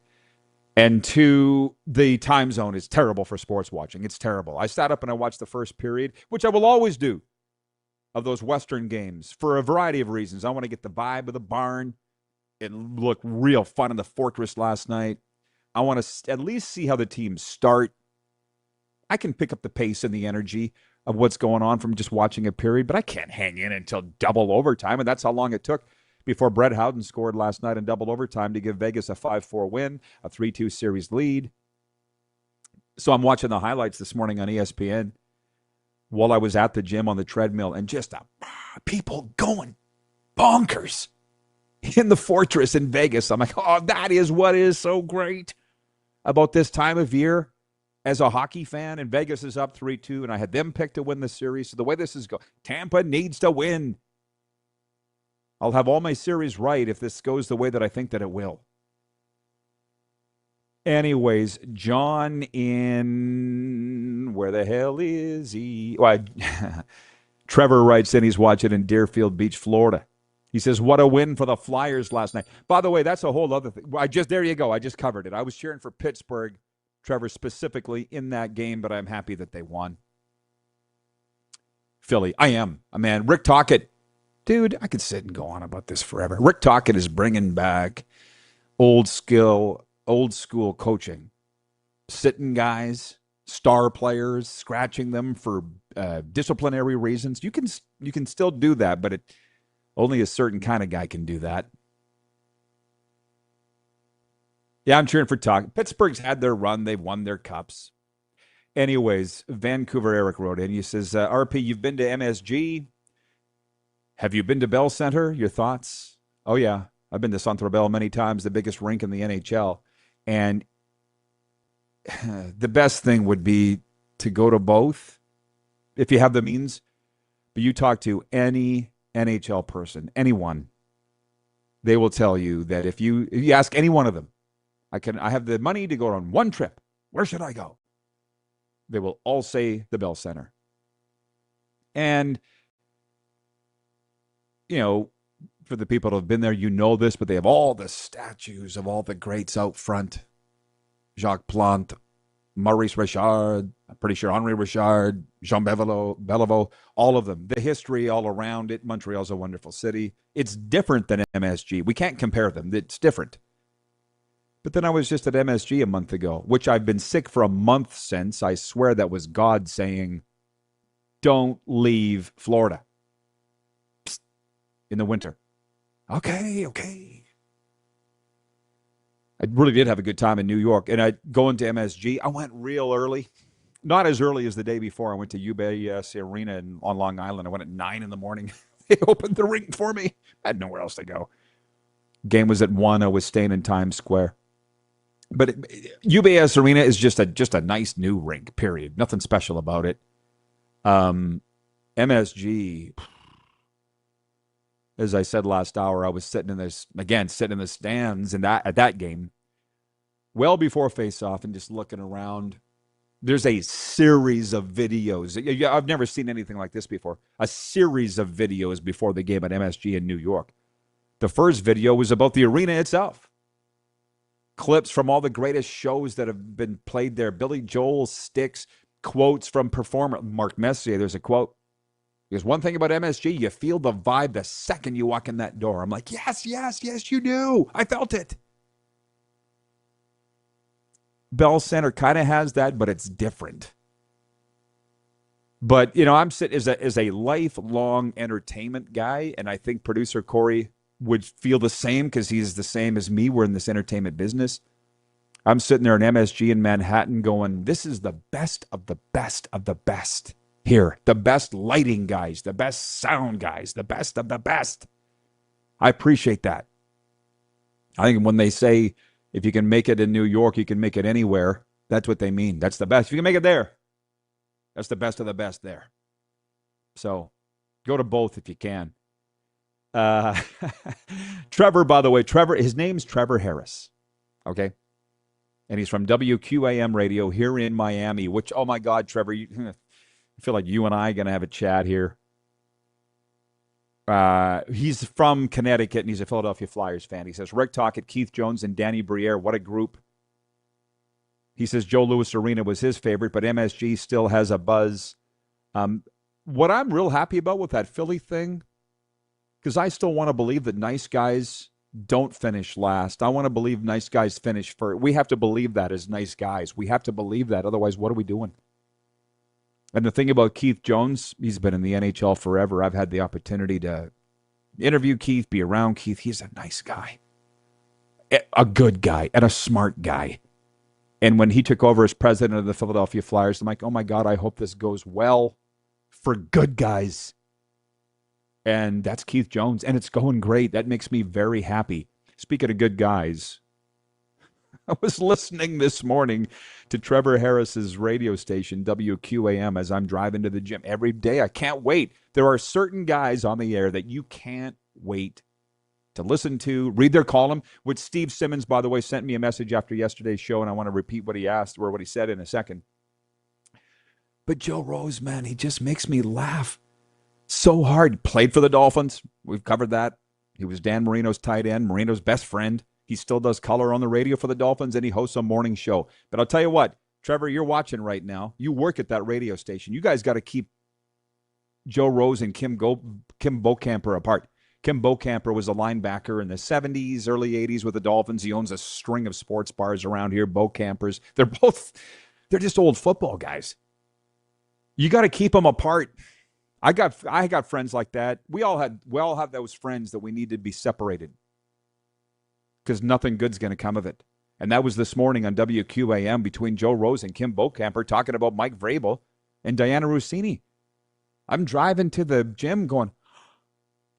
And 2, the time zone is terrible for sports watching. It's terrible. I sat up and I watched the first period, which I will always do, of those Western games for a variety of reasons. I want to get the vibe of the barn. It looked real fun in the Fortress last night. I want to at least see how the teams start. I can pick up the pace and the energy of what's going on from just watching a period, but I can't hang in until double overtime, and that's how long it took before Brett Howden scored last night in double overtime to give Vegas a 5-4 win, a 3-2 series lead. So I'm watching the highlights this morning on ESPN while I was at the gym on the treadmill, and just people going bonkers in the Fortress in Vegas. I'm like, oh, that is what is so great about this time of year as a hockey fan. And Vegas is up 3-2, and I had them picked to win the series. So the way this is going, Tampa needs to win. I'll have all my series right if this goes the way that I think that it will. Anyways, John in, where the hell is he? Well, Trevor writes in, he's watching in Deerfield Beach, Florida. He says, what a win for the Flyers last night. By the way, that's a whole other thing. There you go. I just covered it. I was cheering for Pittsburgh, Trevor, specifically in that game, but I'm happy that they won. Philly, I am. Man, Rick Tocchet. Dude, I could sit and go on about this forever. Rick Tocchet is bringing back old school coaching. Sitting guys, star players, scratching them for disciplinary reasons. You can still do that, but only a certain kind of guy can do that. Yeah, I'm cheering for Tocchet. Pittsburgh's had their run. They've won their cups. Anyways, Vancouver Eric wrote in. He says, RP, you've been to MSG. Have you been to Bell Center? Your thoughts? Oh, yeah. I've been to Centre Bell many times, the biggest rink in the NHL. And the best thing would be to go to both if you have the means. But you talk to any NHL person, anyone, they will tell you that if you ask any one of them, I have the money to go on one trip. Where should I go? They will all say the Bell Center. And, you know, for the people that have been there, you know this, but they have all the statues of all the greats out front. Jacques Plante, Maurice Richard, I'm pretty sure Henri Richard, Jean Beliveau, all of them. The history all around it. Montreal's a wonderful city. It's different than MSG. We can't compare them. It's different. But then I was just at MSG a month ago, which I've been sick for a month since. I swear that was God saying, don't leave Florida in the winter. Okay. I really did have a good time in New York. And I going to MSG, I went real early. Not as early as the day before. I went to UBS Arena on Long Island. I went at 9 in the morning. They opened the rink for me. I had nowhere else to go. Game was at 1. I was staying in Times Square. But UBS Arena is just a nice new rink, period. Nothing special about it. MSG, as I said last hour, I was sitting in the stands at that game, well before face-off, and just looking around. There's a series of videos. I've never seen anything like this before. A series of videos before the game at MSG in New York. The first video was about the arena itself. Clips from all the greatest shows that have been played there. Billy Joel, Styx, quotes from performer Mark Messier. There's a quote. Because one thing about MSG, you feel the vibe the second you walk in that door. I'm like, yes, you do. I felt it. Bell Center kind of has that, but it's different. But, you know, I'm sitting as a lifelong entertainment guy, and I think producer Corey would feel the same because he's the same as me. We're in this entertainment business. I'm sitting there in MSG in Manhattan going, this is the best of the best of the best here. The best lighting guys, the best sound guys, the best of the best. I appreciate that. I think when they say, if you can make it in New York, you can make it anywhere, that's what they mean. That's the best. If you can make it there, that's the best of the best there. So go to both if you can. Trevor, by the way, his name's Trevor Harris. Okay. And he's from WQAM radio here in Miami, which, oh my God, Trevor, I feel like you and I are going to have a chat here. He's from Connecticut, and he's a Philadelphia Flyers fan. He says, Rick Tocchet, Keith Jones, and Danny Briere, what a group. He says Joe Louis Arena was his favorite, but MSG still has a buzz. What I'm real happy about with that Philly thing, because I still want to believe that nice guys don't finish last. I want to believe nice guys finish first. We have to believe that as nice guys. We have to believe that. Otherwise, what are we doing? And the thing about Keith Jones, he's been in the NHL forever. I've had the opportunity to interview Keith, be around Keith. He's a nice guy, a good guy, and a smart guy. And when he took over as president of the Philadelphia Flyers, I'm like, oh my God, I hope this goes well for good guys. And that's Keith Jones, and it's going great. That makes me very happy. Speaking of good guys, I was listening this morning to Trevor Harris's radio station, WQAM, as I'm driving to the gym every day. I can't wait. There are certain guys on the air that you can't wait to listen to, read their column, which Steve Simmons, by the way, sent me a message after yesterday's show, and I want to repeat what he asked or what he said in a second. But Joe Rose, man, he just makes me laugh so hard. Played for the Dolphins. We've covered that. He was Dan Marino's tight end, Marino's best friend. He still does color on the radio for the Dolphins, and he hosts a morning show. But I'll tell you what, Trevor, you're watching right now. You work at that radio station. You guys got to keep Joe Rose and Kim Beaucamper apart. Kim Beaucamper was a linebacker in the 70s, early 80s with the Dolphins. He owns a string of sports bars around here, Beaucampers. They're just old football guys. You got to keep them apart. I got friends like that. We all have those friends that we need to be separated because nothing good's going to come of it. And that was this morning on WQAM between Joe Rose and Kim Beaucamper talking about Mike Vrabel and Diana Rossini. I'm driving to the gym going,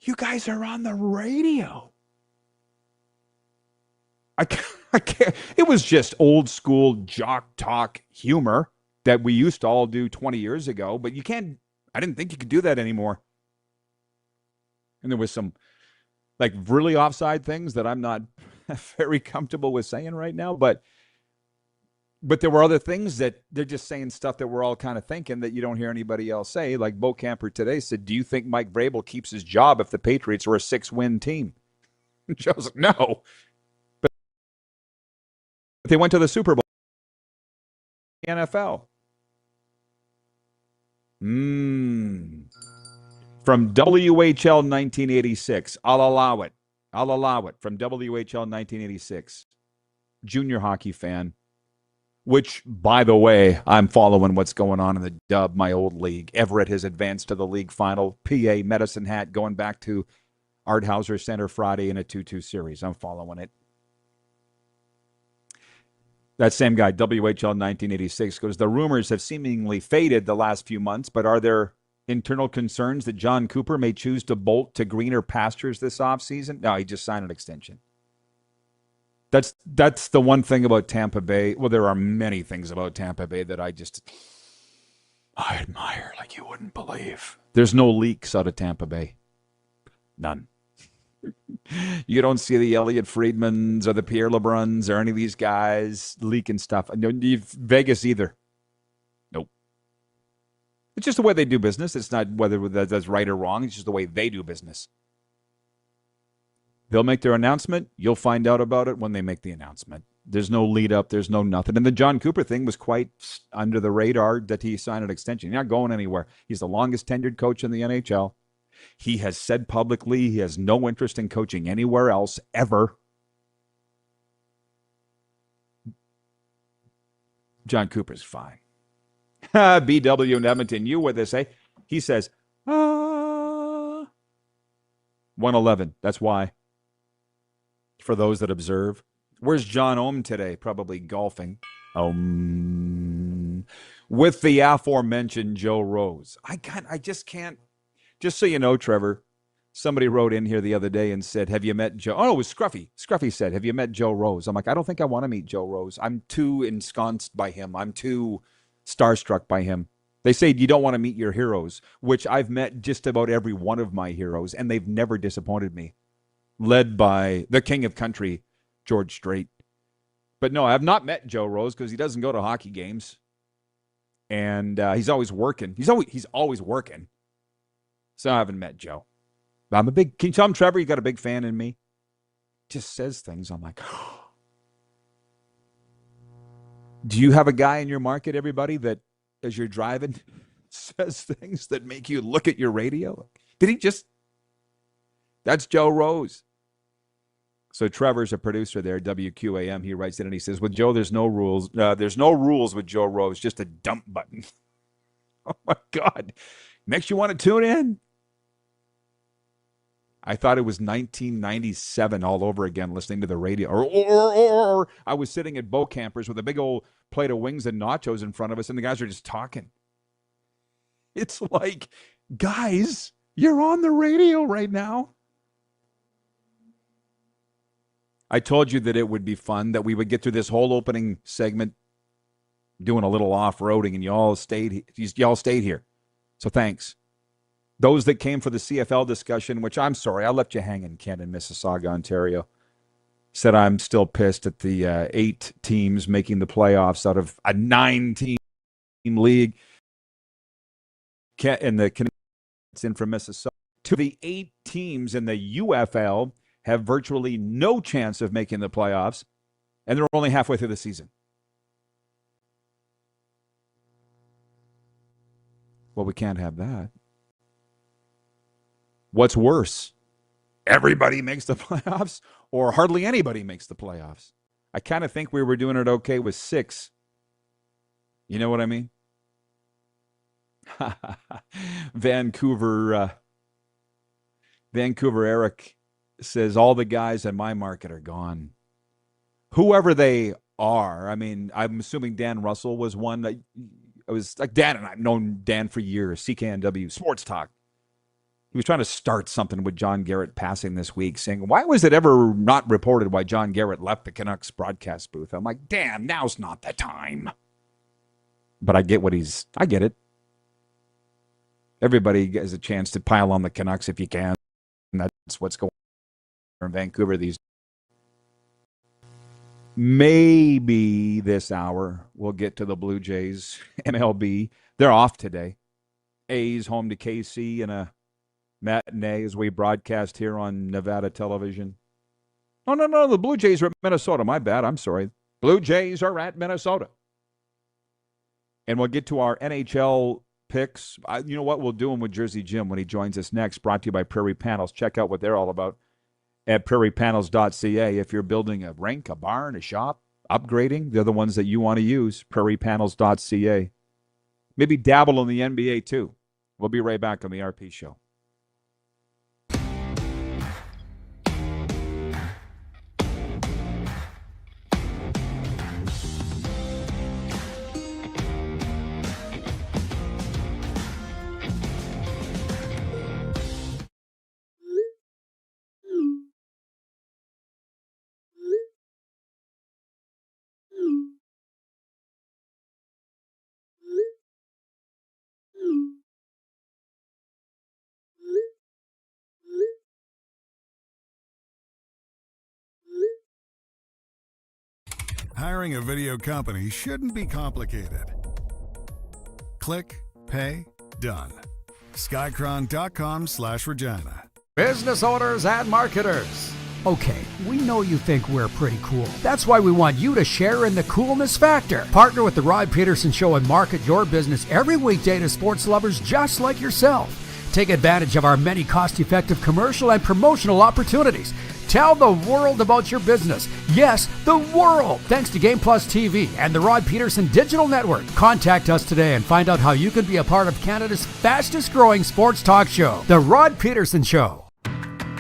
You guys are on the radio. I can't. It was just old school jock talk humor that we used to all do 20 years ago, but you can't, I didn't think you could do that anymore. And there was some like really offside things that I'm not very comfortable with saying right now, but there were other things that they're just saying stuff that we're all kind of thinking that you don't hear anybody else say. Like Bo Camper today said, do you think Mike Vrabel keeps his job if the Patriots are a 6-win team? And Joe's like, no. But they went to the Super Bowl. NFL. From WHL 1986. I'll allow it. From WHL 1986. Junior hockey fan. Which, by the way, I'm following what's going on in the Dub, my old league. Everett has advanced to the league final. PA Medicine Hat going back to Art Hauser Center Friday in a 2-2 series. I'm following it. That same guy, WHL 1986, goes, the rumors have seemingly faded the last few months, but are there internal concerns that John Cooper may choose to bolt to greener pastures this offseason? No, he just signed an extension. That's the one thing about Tampa Bay. Well, there are many things about Tampa Bay that I admire like you wouldn't believe. There's no leaks out of Tampa Bay. None. You don't see the Elliot Friedmans or the Pierre Lebruns or any of these guys leaking stuff. No, Vegas either. Nope. It's just the way they do business. It's not whether that's right or wrong. It's just the way they do business. They'll make their announcement. You'll find out about it when they make the announcement. There's no lead up. There's no nothing. And the John Cooper thing was quite under the radar that he signed an extension. He's not going anywhere. He's the longest tenured coach in the NHL. He has said publicly he has no interest in coaching anywhere else ever. John Cooper's fine. BW in Edmonton, you with this, eh? He says, 111. That's why. For those that observe. Where's John Ohm today? Probably golfing. With the aforementioned Joe Rose. I just can't. Just so you know, Trevor, somebody wrote in here the other day and said, have you met Joe? Oh, it was Scruffy. Scruffy said, have you met Joe Rose? I'm like, I don't think I want to meet Joe Rose. I'm too ensconced by him. I'm too starstruck by him. They say you don't want to meet your heroes, which I've met just about every one of my heroes, and they've never disappointed me. Led by the king of country, George Strait. But no, I have not met Joe Rose because he doesn't go to hockey games. And he's always working. He's always working. So I haven't met Joe. Can you tell him, Trevor, you got a big fan in me? Just says things. I'm like, do you have a guy in your market, everybody, that as you're driving says things that make you look at your radio? Did he just? That's Joe Rose. So Trevor's a producer there, WQAM. He writes it and he says, with Joe, there's no rules. There's no rules with Joe Rose, just a dump button. Oh, my God. Makes you want to tune in. I thought it was 1997 all over again listening to the radio. Or I was sitting at Bo Campers with a big old plate of wings and nachos in front of us, and the guys are just talking. It's like, guys, you're on the radio right now. I told you that it would be fun, that we would get through this whole opening segment doing a little off-roading, and y'all stayed here. So thanks. Those that came for the CFL discussion, which I'm sorry, I left you hanging, Ken, in Mississauga, Ontario. Said I'm still pissed at the 8 teams making the playoffs out of a 9-team league. And the Canadians in from Mississauga. To the 8 teams in the UFL have virtually no chance of making the playoffs, and they're only halfway through the season. Well, we can't have that. What's worse? Everybody makes the playoffs, or hardly anybody makes the playoffs? I kind of think we were doing it okay with 6. You know what I mean? Vancouver Eric says all the guys in my market are gone. Whoever they are. I mean, I'm assuming Dan Russell was one. That it was like Dan, and I've known Dan for years. CKNW Sports Talk. He was trying to start something with John Garrett passing this week, saying, why was it ever not reported why John Garrett left the Canucks broadcast booth? I'm like, damn, now's not the time. But I get it. Everybody has a chance to pile on the Canucks if you can. And that's what's going on in Vancouver these days. Maybe this hour we'll get to the Blue Jays, MLB. They're off today. A's home to KC in a matinee as we broadcast here on Nevada television. No, the Blue Jays are at Minnesota. My bad, I'm sorry. Blue Jays are at Minnesota. And we'll get to our NHL picks. You know what we'll do them with Jersey Jim when he joins us next, brought to you by Prairie Panels. Check out what they're all about at prairiepanels.ca. If you're building a rink, a barn, a shop, upgrading, they're the ones that you want to use, prairiepanels.ca. Maybe dabble in the NBA too. We'll be right back on the RP Show. Hiring a video company shouldn't be complicated. Click, pay, done. Skycron.com/Regina. Business owners and marketers. Okay, we know you think we're pretty cool. That's why we want you to share in the coolness factor. Partner with the Rod Pedersen Show and market your business every weekday to sports lovers just like yourself. Take advantage of our many cost-effective commercial and promotional opportunities. Tell the world about your business. Yes, the world. Thanks to Game Plus TV and the Rod Pedersen Digital Network. Contact us today and find out how you can be a part of Canada's fastest-growing sports talk show, The Rod Pedersen Show.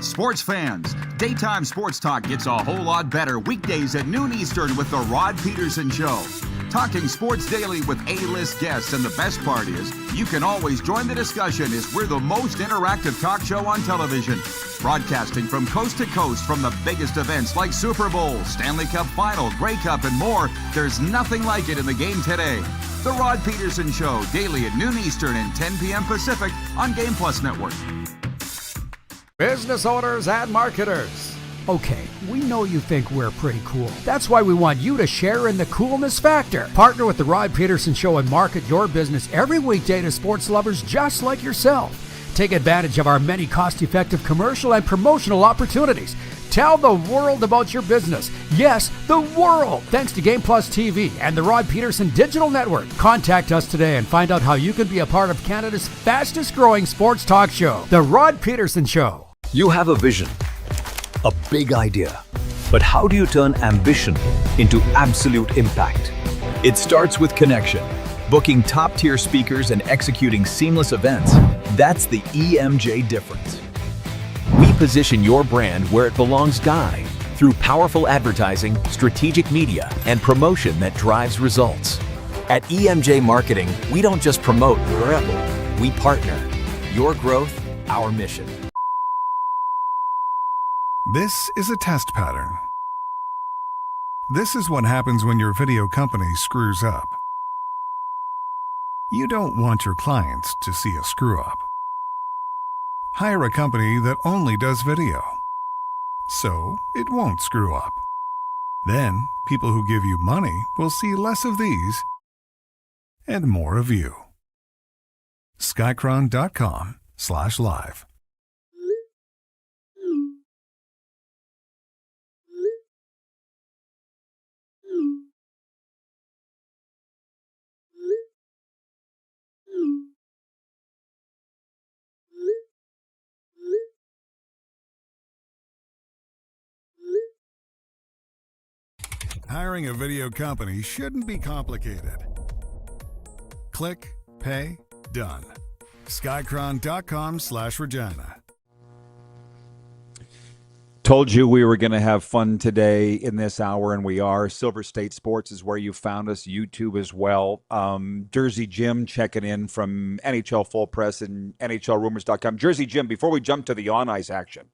Sports fans, daytime sports talk gets a whole lot better weekdays at noon Eastern with The Rod Pedersen Show. Talking sports daily with A-list guests, and the best part is, you can always join the discussion as we're the most interactive talk show on television. Broadcasting from coast to coast from the biggest events like Super Bowl, Stanley Cup Final, Grey Cup, and more, there's nothing like it in the game today. The Rod Pedersen Show, daily at noon Eastern and 10 p.m. Pacific on Game Plus Network. Business owners and marketers. Okay, we know you think we're pretty cool. That's why we want you to share in the coolness factor. Partner with the Rod Pedersen Show and market your business every weekday to sports lovers just like yourself. Take advantage of our many cost-effective commercial and promotional opportunities. Tell the world about your business. Yes, the world. Thanks to Game Plus TV and the Rod Pedersen Digital Network. Contact us today and find out how you can be a part of Canada's fastest-growing sports talk show, The Rod Pedersen Show. You have a vision, a big idea. But how do you turn ambition into absolute impact? It starts with connection. Booking top-tier speakers and executing seamless events. That's the EMJ difference. We position your brand where it belongs, Guy, through powerful advertising, strategic media, and promotion that drives results. At EMJ Marketing, we don't just promote, we partner. Your growth, our mission. This is a test pattern. This is what happens when your video company screws up. You don't want your clients to see a screw-up. Hire a company that only does video, so it won't screw up. Then, people who give you money will see less of these and more of you. Skycron.com/live. Hiring a video company shouldn't be complicated. Click, pay, done. Skycron.com/Regina. Told you we were going to have fun today in this hour, and we are. Silver State Sports is where you found us, YouTube as well. Jersey Jim checking in from NHL Full Press and NHLRumors.com. Jersey Jim, before we jump to the on-ice action,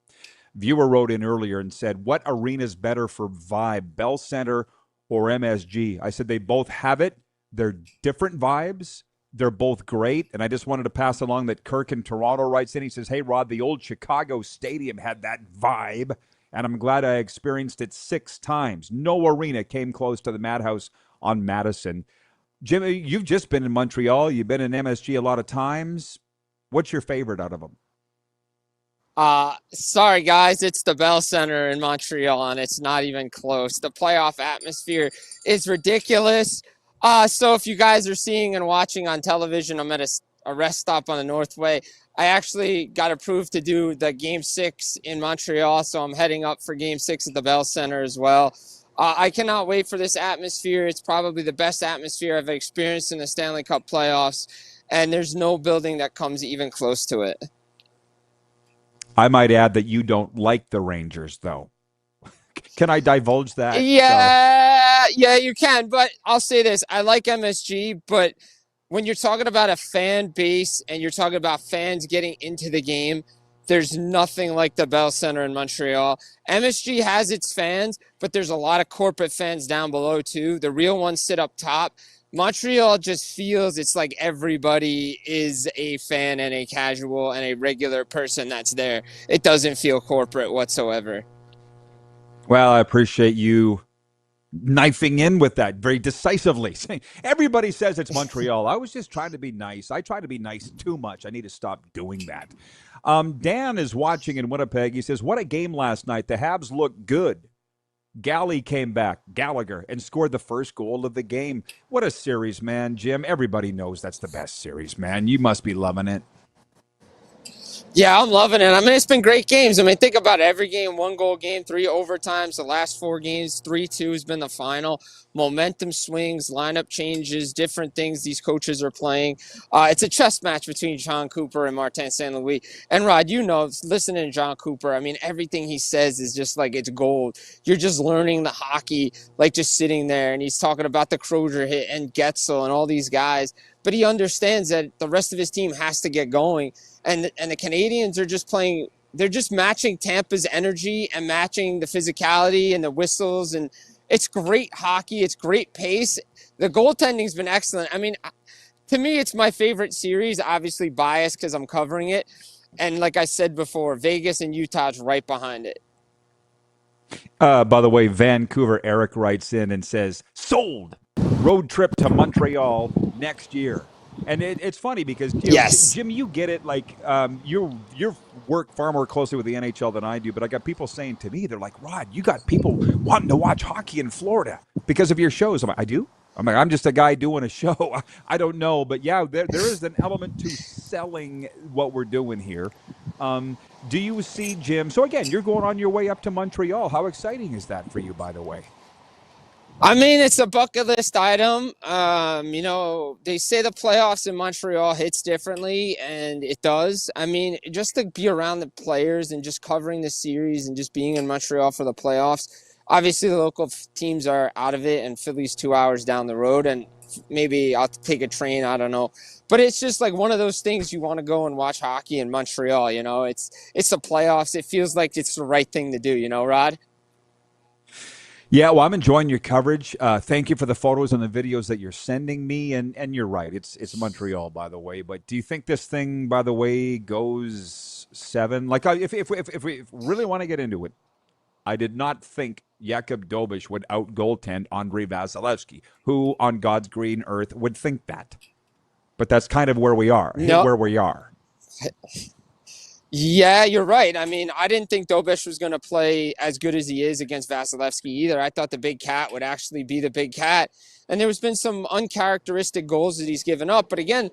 viewer wrote in earlier and said, what arena's better for vibe, Bell Center or MSG? I said they both have it. They're different vibes. They're both great. And I just wanted to pass along that Kirk in Toronto writes in. He says, hey, Rod, the old Chicago Stadium had that vibe, and I'm glad I experienced it 6 times. No arena came close to the Madhouse on Madison. Jimmy, you've just been in Montreal. You've been in MSG a lot of times. What's your favorite out of them? Sorry, guys. It's the Bell Center in Montreal, and it's not even close. The playoff atmosphere is ridiculous. So if you guys are seeing and watching on television, I'm at a rest stop on the Northway. I actually got approved to do the Game 6 in Montreal, so I'm heading up for Game 6 at the Bell Center as well. I cannot wait for this atmosphere. It's probably the best atmosphere I've experienced in the Stanley Cup playoffs, and there's no building that comes even close to it. I might add that you don't like the Rangers, though. Can I divulge that? Yeah, you can. But I'll say this. I like MSG, but when you're talking about a fan base and you're talking about fans getting into the game, there's nothing like the Bell Center in Montreal. MSG has its fans, but there's a lot of corporate fans down below, too. The real ones sit up top. Montreal just feels it's like everybody is a fan and a casual and a regular person that's there. It doesn't feel corporate whatsoever. Well, I appreciate you knifing in with that very decisively. Everybody says it's Montreal. I was just trying to be nice. I try to be nice too much. I need to stop doing that. Dan is watching in Winnipeg. He says, what a game last night. The Habs looked good. Gallagher came back, and scored the first goal of the game. What a series, man. Jim, everybody knows that's the best series, man. You must be loving it. Yeah, I'm loving it. I mean, it's been great games. I mean, think about it. Every game, 1-goal game, 3 overtimes. The last 4 games, 3-2 has been the final. Momentum swings, lineup changes, different things these coaches are playing. It's a chess match between John Cooper and Martin St. Louis. And Rod, you know, listening to John Cooper, I mean, everything he says is just like it's gold. You're just learning the hockey, like just sitting there. And he's talking about the Crozier hit and Getzel and all these guys. But he understands that the rest of his team has to get going. And the Canadians are just playing, they're just matching Tampa's energy and matching the physicality and the whistles. And it's great hockey. It's great pace. The goaltending's been excellent. I mean, to me, it's my favorite series, obviously biased because I'm covering it. And like I said before, Vegas and Utah's right behind it. By the way, Vancouver Eric writes in and says, sold. Road trip to Montreal next year. And it's funny because, yes, Jim, you get it. Like, you work far more closely with the NHL than I do. But I got people saying to me, they're like, Rod, you got people wanting to watch hockey in Florida because of your shows. I'm like, I do? I'm like, I'm just a guy doing a show. I don't know. But, yeah, there is an element to selling what we're doing here. Do you see, Jim? So, again, you're going on your way up to Montreal. How exciting is that for you, by the way? I mean, it's a bucket list item. You know, they say the playoffs in Montreal hits differently, and it does. I mean, just to be around the players and just covering the series and just being in Montreal for the playoffs. Obviously, the local teams are out of it, and Philly's 2 hours down the road, and maybe I'll take a train. I don't know. But it's just like one of those things you want to go and watch hockey in Montreal. You know, it's the playoffs. It feels like it's the right thing to do, you know, Rod? Yeah, well, I'm enjoying your coverage. Thank you for the photos and the videos that you're sending me. And you're right, it's Montreal, by the way. But do you think this thing, by the way, goes 7? Like, if we really want to get into it, I did not think Jakub Dobeš would out-goaltend Andrei Vasilevsky, who on God's green earth would think that. But that's kind of where we are. No. Where we are. Yeah, you're right. I mean, I didn't think Dobeš was going to play as good as he is against Vasilevsky either. I thought the big cat would actually be the big cat. And there's been some uncharacteristic goals that he's given up. But again,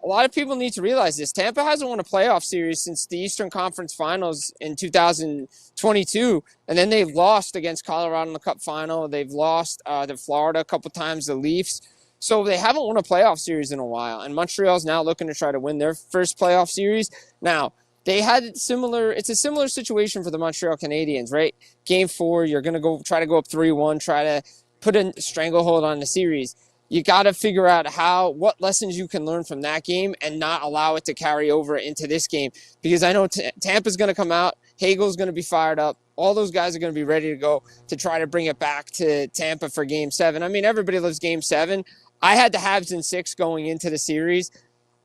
a lot of people need to realize this. Tampa hasn't won a playoff series since the Eastern Conference Finals in 2022. And then they've lost against Colorado in the Cup Final. They've lost to Florida a couple times, the Leafs. So they haven't won a playoff series in a while. And Montreal's now looking to try to win their first playoff series. Now, they had similar. It's a similar situation for the Montreal Canadiens, right? Game 4, you're going to try to go up 3-1, try to put a stranglehold on the series. You got to figure out what lessons you can learn from that game and not allow it to carry over into this game. Because I know Tampa's going to come out, Hagel's going to be fired up, all those guys are going to be ready to go to try to bring it back to Tampa for Game 7. I mean, everybody loves Game 7. I had the Habs in 6 going into the series.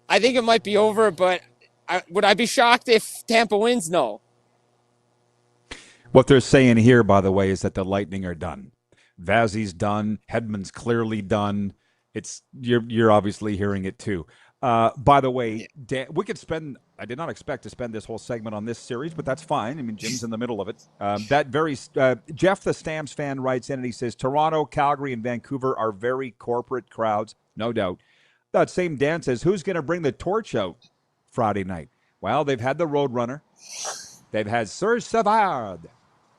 I think it might be over, but would I be shocked if Tampa wins? No. What they're saying here, by the way, is that the Lightning are done. Vazzy's done. Hedman's clearly done. You're obviously hearing it too. By the way, Dan, we could spend. I did not expect to spend this whole segment on this series, but that's fine. I mean, Jim's in the middle of it. Jeff, the Stamps fan, writes in and he says Toronto, Calgary, and Vancouver are very corporate crowds, no doubt. That same Dan says, who's going to bring the torch out Friday night? Well, they've had the Roadrunner. They've had Serge Savard.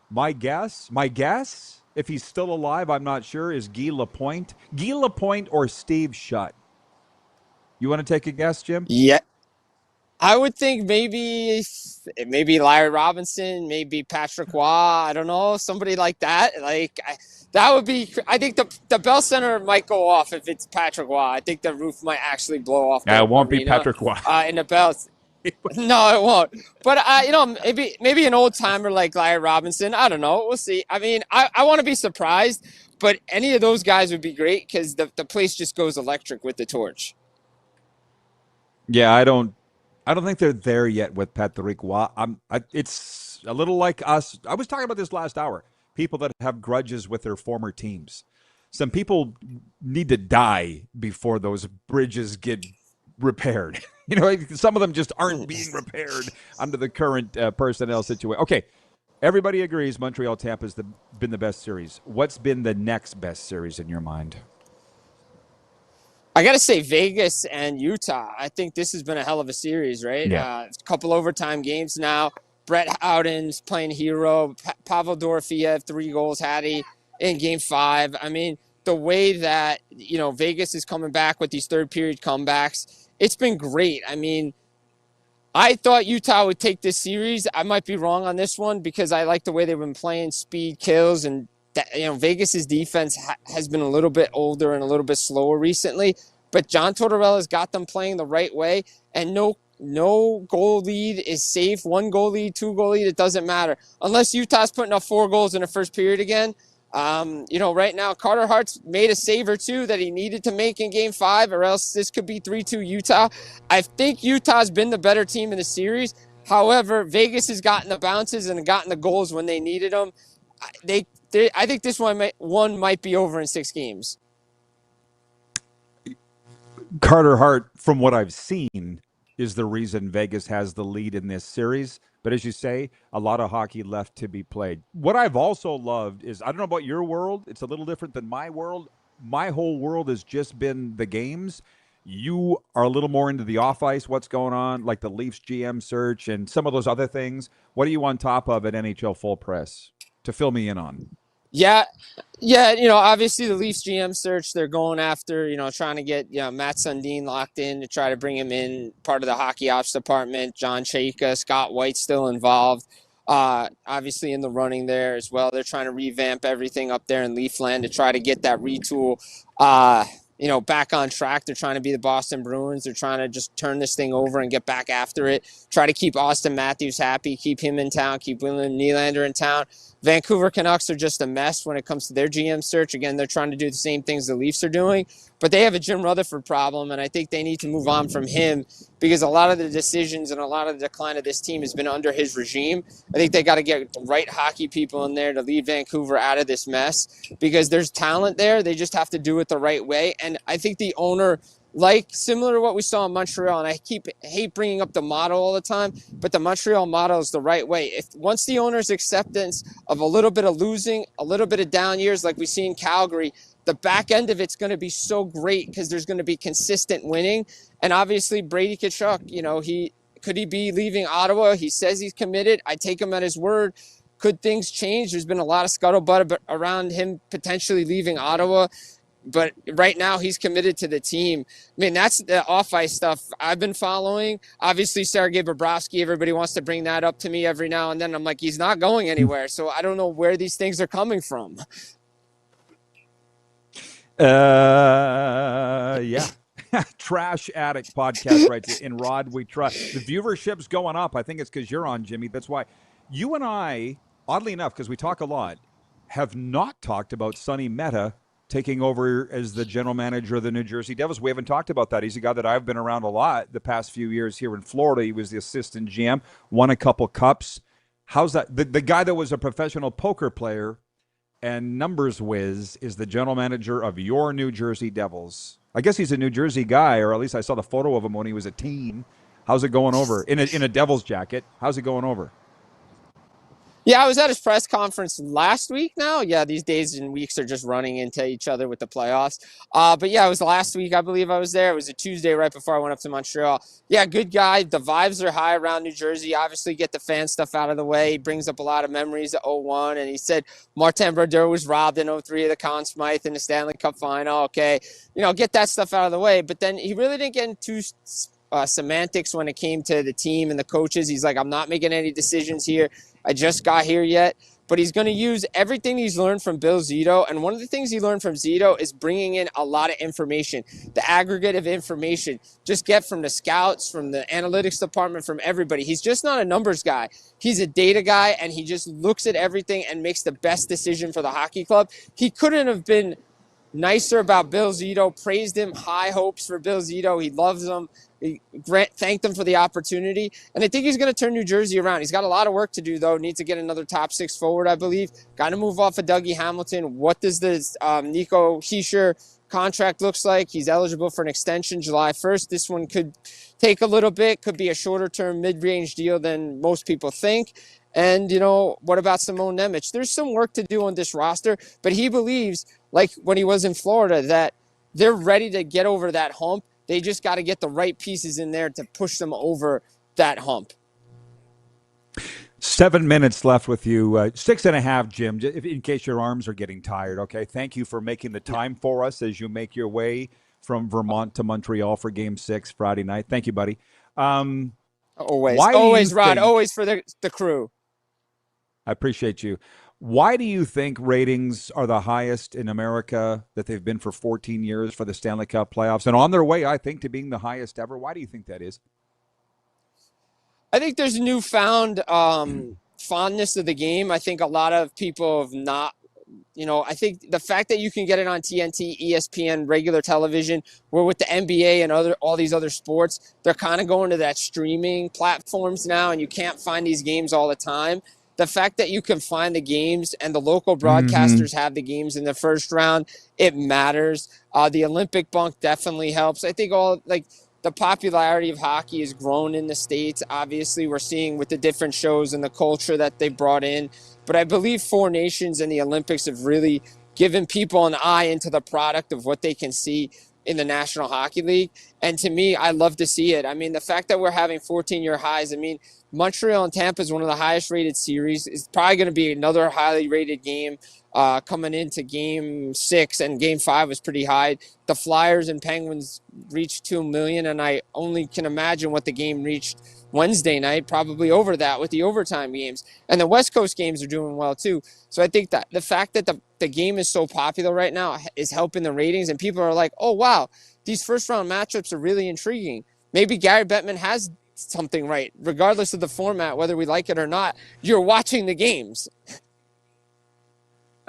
My guess, if he's still alive, I'm not sure, is Guy Lapointe. Guy Lapointe or Steve Shutt? You want to take a guess, Jim? Yeah. I would think maybe Larry Robinson, maybe Patrick Waugh. I don't know, somebody like that. That would be. I think the Bell Center might go off if it's Patrick Waugh. I think the roof might actually blow off. It won't be Patrick Waugh in the Bells. No, it won't. But maybe an old timer like Larry Robinson. I don't know. We'll see. I mean, I want to be surprised, but any of those guys would be great because the place just goes electric with the torch. Yeah, I don't think they're there yet with Patrick Waugh. It's a little like us. I was talking about this last hour. People that have grudges with their former teams. Some people need to die before those bridges get repaired. Some of them just aren't being repaired under the current personnel situation. Okay, everybody agrees Montreal Tampa's been the best series. What's been the next best series in your mind? I got to say Vegas and Utah. I think this has been a hell of a series, right? Yeah. A couple overtime games now. Brett Howden's playing hero. Pavel Dorofeyev, 3 goals had he in Game 5. I mean, the way that, Vegas is coming back with these third period comebacks, it's been great. I mean, I thought Utah would take this series. I might be wrong on this one because I like the way they've been playing speed kills and Vegas's defense has been a little bit older and a little bit slower recently, but John Tortorella's got them playing the right way, and no goal lead is safe. 1 goal lead, 2 goal lead, it doesn't matter. Unless Utah's putting up 4 goals in the first period again. Right now, Carter Hart's made a save or 2 that he needed to make in Game 5, or else this could be 3-2 Utah. I think Utah's been the better team in the series. However, Vegas has gotten the bounces and gotten the goals when they needed them. I think this one might be over in 6 games. Carter Hart, from what I've seen, is the reason Vegas has the lead in this series. But as you say, a lot of hockey left to be played. What I've also loved is, I don't know about your world, it's a little different than my world. My whole world has just been the games. You are a little more into the off-ice, what's going on, like the Leafs GM search and some of those other things. What are you on top of at NHL Full Press to fill me in on? Yeah, obviously the Leafs GM search, they're going after, trying to get Matt Sundin locked in to try to bring him in, part of the hockey ops department. John Chayka, Scott White still involved, obviously in the running there as well. They're trying to revamp everything up there in Leafland to try to get that retool, back on track. They're trying to be the Boston Bruins. They're trying to just turn this thing over and get back after it. Try to keep Austin Matthews happy, keep him in town, keep William Nylander in town. Vancouver Canucks are just a mess when it comes to their GM search. Again, they're trying to do the same things the Leafs are doing, but they have a Jim Rutherford problem, and I think they need to move on from him because a lot of the decisions and a lot of the decline of this team has been under his regime. I think they got to get the right hockey people in there to lead Vancouver out of this mess because there's talent there. They just have to do it the right way, and I think the owner, similar to what we saw in Montreal, and I hate bringing up the model all the time, but the Montreal model is the right way. Once the owner's acceptance of a little bit of losing, a little bit of down years like we see in Calgary, the back end of it's going to be so great because there's going to be consistent winning. And obviously Brady Tkachuk, could he be leaving Ottawa? He says he's committed. I take him at his word. Could things change? There's been a lot of scuttlebutt around him potentially leaving Ottawa. But right now he's committed to the team. I mean, that's the off-ice stuff I've been following. Obviously, Sergei Bobrovsky, everybody wants to bring that up to me every now and then. I'm like, he's not going anywhere. So I don't know where these things are coming from. Yeah. Trash Addict podcast, right? In Rod, we try. The viewership's going up. I think it's because you're on, Jimmy. That's why you and I, oddly enough, because we talk a lot, have not talked about Sonny Mehta taking over as the general manager of the New Jersey Devils. We haven't talked about that. He's a guy that I've been around a lot the past few years here in Florida. He was the assistant GM, won a couple cups. How's that? The guy that was a professional poker player and numbers whiz is the general manager of your New Jersey Devils. I guess he's a New Jersey guy, or at least I saw the photo of him when he was a teen. How's it going over? In a Devils jacket. How's it going over? Yeah, I was at his press conference last week now. Yeah, these days and weeks are just running into each other with the playoffs. But yeah, it was last week, I believe I was there. It was a Tuesday right before I went up to Montreal. Yeah, good guy. The vibes are high around New Jersey. Obviously, get the fan stuff out of the way. He brings up a lot of memories of 01. And he said Martin Brodeur was robbed in 03 of the Conn Smythe in the Stanley Cup final. Okay, get that stuff out of the way. But then he really didn't get into semantics when it came to the team and the coaches. He's like, I'm not making any decisions here. I just got here yet. But he's going to use everything he's learned from Bill Zito. And one of the things he learned from Zito is bringing in a lot of information, the aggregate of information. Just get from the scouts, from the analytics department, from everybody. He's just not a numbers guy. He's a data guy, and he just looks at everything and makes the best decision for the hockey club. He couldn't have been nicer about Bill Zito, praised him, high hopes for Bill Zito. He loves him. He thanked him for the opportunity. And I think he's going to turn New Jersey around. He's got a lot of work to do, though. Needs to get another top six forward, I believe. Got to move off of Dougie Hamilton. What does this Nico Hischier contract looks like? He's eligible for an extension July 1st. This one could take a little bit, could be a shorter-term mid-range deal than most people think. And, what about Simone Nemec? There's some work to do on this roster, but he believes, like when he was in Florida, that they're ready to get over that hump. They just got to get the right pieces in there to push them over that hump. 7 minutes left with you. 6.5, Jim, in case your arms are getting tired, okay? Thank you for making the time for us as you make your way from Vermont to Montreal for Game 6 Friday night. Thank you, buddy. Always, Rod, always for the crew. I appreciate you. Why do you think ratings are the highest in America that they've been for 14 years for the Stanley Cup playoffs and on their way, I think, to being the highest ever? Why do you think that is? I think there's a newfound fondness of the game. I think a lot of people have not, I think the fact that you can get it on TNT, ESPN, regular television, where with the NBA and all these other sports, they're kind of going to that streaming platforms now, and you can't find these games all the time. The fact that you can find the games and the local broadcasters have the games in the first round, it matters. The Olympic bunk definitely helps. I think the popularity of hockey has grown in the States. Obviously, we're seeing with the different shows and the culture that they brought in. But I believe Four Nations and the Olympics have really given people an eye into the product of what they can see in the National Hockey League. And to me, I love to see it. I mean, the fact that we're having 14-year highs, Montreal and Tampa is one of the highest rated series. It's probably going to be another highly rated game coming into Game 6, and Game 5 was pretty high. The Flyers and Penguins reached 2 million, and I only can imagine what the game reached Wednesday night, probably over that with the overtime games. And the West Coast games are doing well too. So I think that the fact that the game is so popular right now is helping the ratings, and people are like, oh, wow, these first-round matchups are really intriguing. Maybe Gary Bettman has something right. Regardless of the format, whether we like it or not, you're watching the games.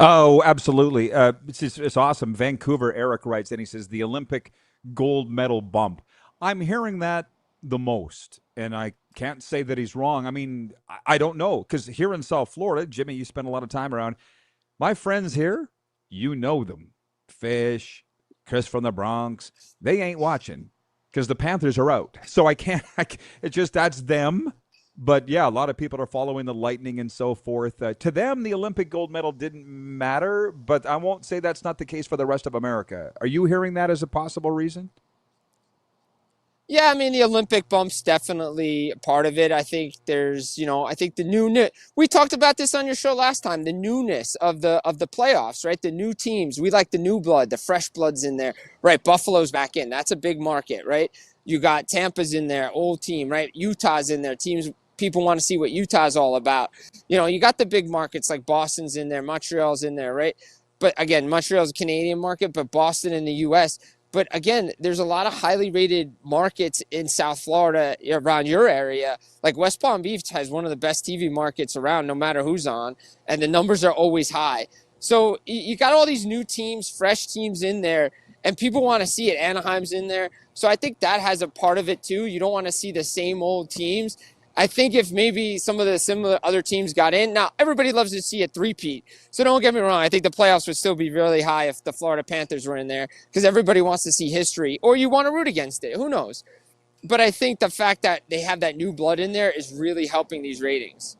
Oh, absolutely. It's awesome. Vancouver, Eric writes, and he says, the Olympic gold medal bump. I'm hearing that the most, and I can't say that he's wrong. I don't know, because here in South Florida, Jimmy, you spend a lot of time around. My friends here, you know them. Fish, Chris from the Bronx, they ain't watching because the Panthers are out. So it's just that's them. But yeah, a lot of people are following the Lightning and so forth. To them, the Olympic gold medal didn't matter, but I won't say that's not the case for the rest of America. Are you hearing that as a possible reason? Yeah, I mean, the Olympic bump's definitely a part of it. I think there's, I think the newness. We talked about this on your show last time. The newness of the playoffs, right? The new teams. We like the new blood, the fresh blood's in there, right? Buffalo's back in. That's a big market, right? You got Tampa's in there, old team, right? Utah's in there. Teams people want to see what Utah's all about. You got the big markets like Boston's in there, Montreal's in there, right? But again, Montreal's a Canadian market, but Boston in the U.S. But again, there's a lot of highly rated markets in South Florida around your area. Like West Palm Beach has one of the best TV markets around, no matter who's on, and the numbers are always high. So you got all these new teams, fresh teams in there, and people want to see it. Anaheim's in there. So I think that has a part of it too. You don't want to see the same old teams. I think if maybe some of the similar other teams got in, now everybody loves to see a three-peat. So don't get me wrong. I think the playoffs would still be really high if the Florida Panthers were in there because everybody wants to see history or you want to root against it. Who knows? But I think the fact that they have that new blood in there is really helping these ratings.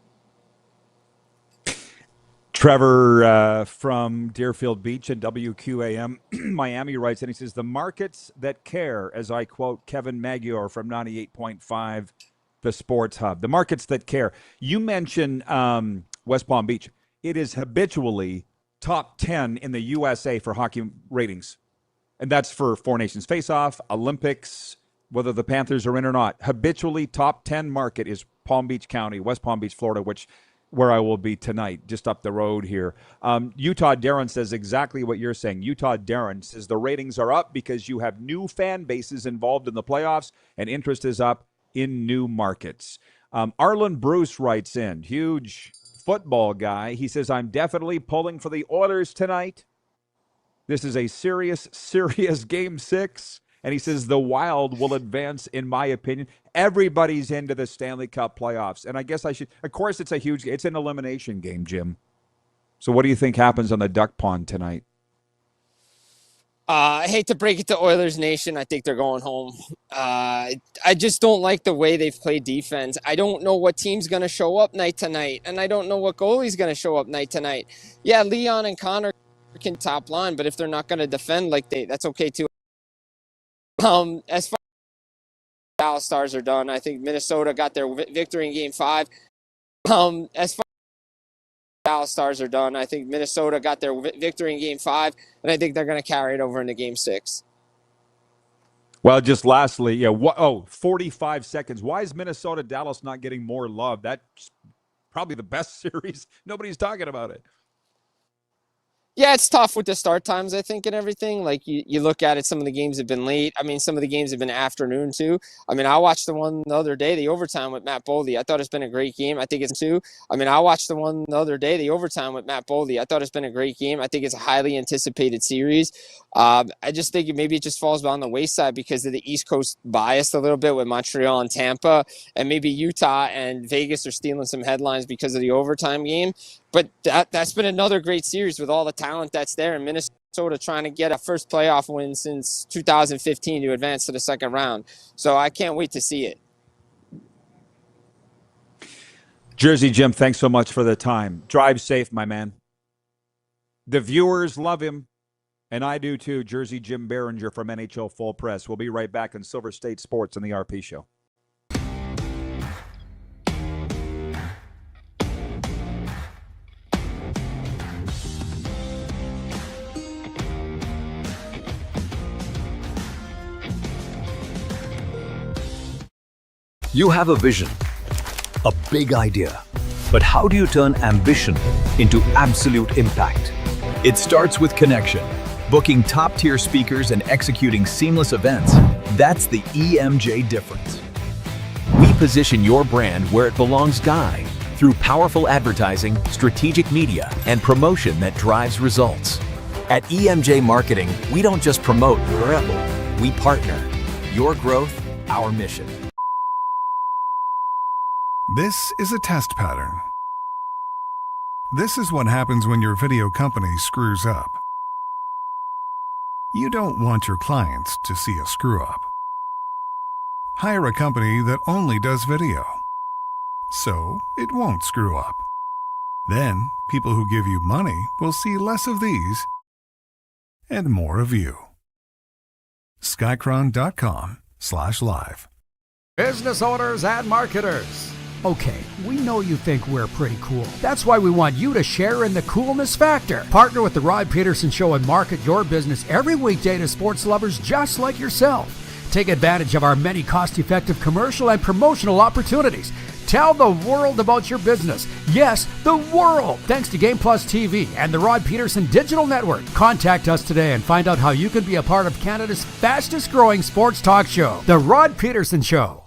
Trevor from Deerfield Beach and WQAM Miami writes, and he says, the markets that care, as I quote Kevin Magyar from 98.5 The Sports Hub. The markets that care. You mentioned West Palm Beach. It is habitually top 10 in the USA for hockey ratings. And that's for Four Nations Face-Off, Olympics, whether the Panthers are in or not. Habitually top 10 market is Palm Beach County, West Palm Beach, Florida, where I will be tonight, just up the road here. Utah Darren says exactly what you're saying. Utah Darren says the ratings are up because you have new fan bases involved in the playoffs and interest is up in new markets. Arlen Bruce writes in, huge football guy. He says, I'm definitely pulling for the Oilers tonight. This is a serious Game 6. And he says the Wild will advance, in my opinion. Everybody's into the Stanley Cup playoffs. And I guess I should, of course, it's an elimination game, Jim. So what do you think happens on the Duck Pond tonight? I hate to break it to Oilers Nation. I think they're going home. I just don't like the way they've played defense. I don't know what team's going to show up night to night, and I don't know what goalie's going to show up night to night. Yeah, Leon and Connor can top line, but if they're not going to defend that's okay too. As far as Dallas Stars are done, I think Minnesota got their victory in Game 5. As far Dallas Stars are done, I think Minnesota got their victory in Game 5, and I think they're going to carry it over into Game 6. Well, just lastly, 45 seconds. Why is Minnesota-Dallas not getting more love? That's probably the best series. Nobody's talking about it. Yeah, it's tough with the start times, I think, and everything. Like, you look at it, some of the games have been late. I mean, some of the games have been afternoon, too. I mean, I watched the one the other day, the overtime with Matt Boldy. I thought it's been a great game. I think it's too. I mean, I watched the one the other day, the overtime with Matt Boldy. I thought it's been a great game. I think it's a highly anticipated series. I just think maybe it just falls on the wayside because of the East Coast bias a little bit with Montreal and Tampa, and maybe Utah and Vegas are stealing some headlines because of the overtime game. But that's been another great series with all the talent that's there in Minnesota trying to get a first playoff win since 2015 to advance to the second round. So I can't wait to see it. Jersey Jim, thanks so much for the time. Drive safe, my man. The viewers love him, and I do too. Jersey Jim Biringer from NHL Full Press. We'll be right back on Silver State Sports on the RP Show. You have a vision, a big idea, but how do you turn ambition into absolute impact? It starts with connection. Booking top-tier speakers and executing seamless events, that's the EMJ difference. We position your brand where it belongs, Guy, through powerful advertising, strategic media, and promotion that drives results. At EMJ Marketing, we don't just promote, we partner. Your growth, our mission. This is a test pattern. This is what happens when your video company screws up. You don't want your clients to see a screw-up. Hire a company that only does video, so it won't screw up. Then, people who give you money will see less of these and more of you. Skycron.com Pardon.com/live. Business owners and marketers. Okay, we know you think we're pretty cool. That's why we want you to share in the coolness factor. Partner with the Rod Pedersen Show and market your business every weekday to sports lovers just like yourself. Take advantage of our many cost-effective commercial and promotional opportunities. Tell the world about your business. Yes, the world. Thanks to Game Plus TV and the Rod Pedersen Digital Network. Contact us today and find out how you can be a part of Canada's fastest growing sports talk show, The Rod Pedersen Show.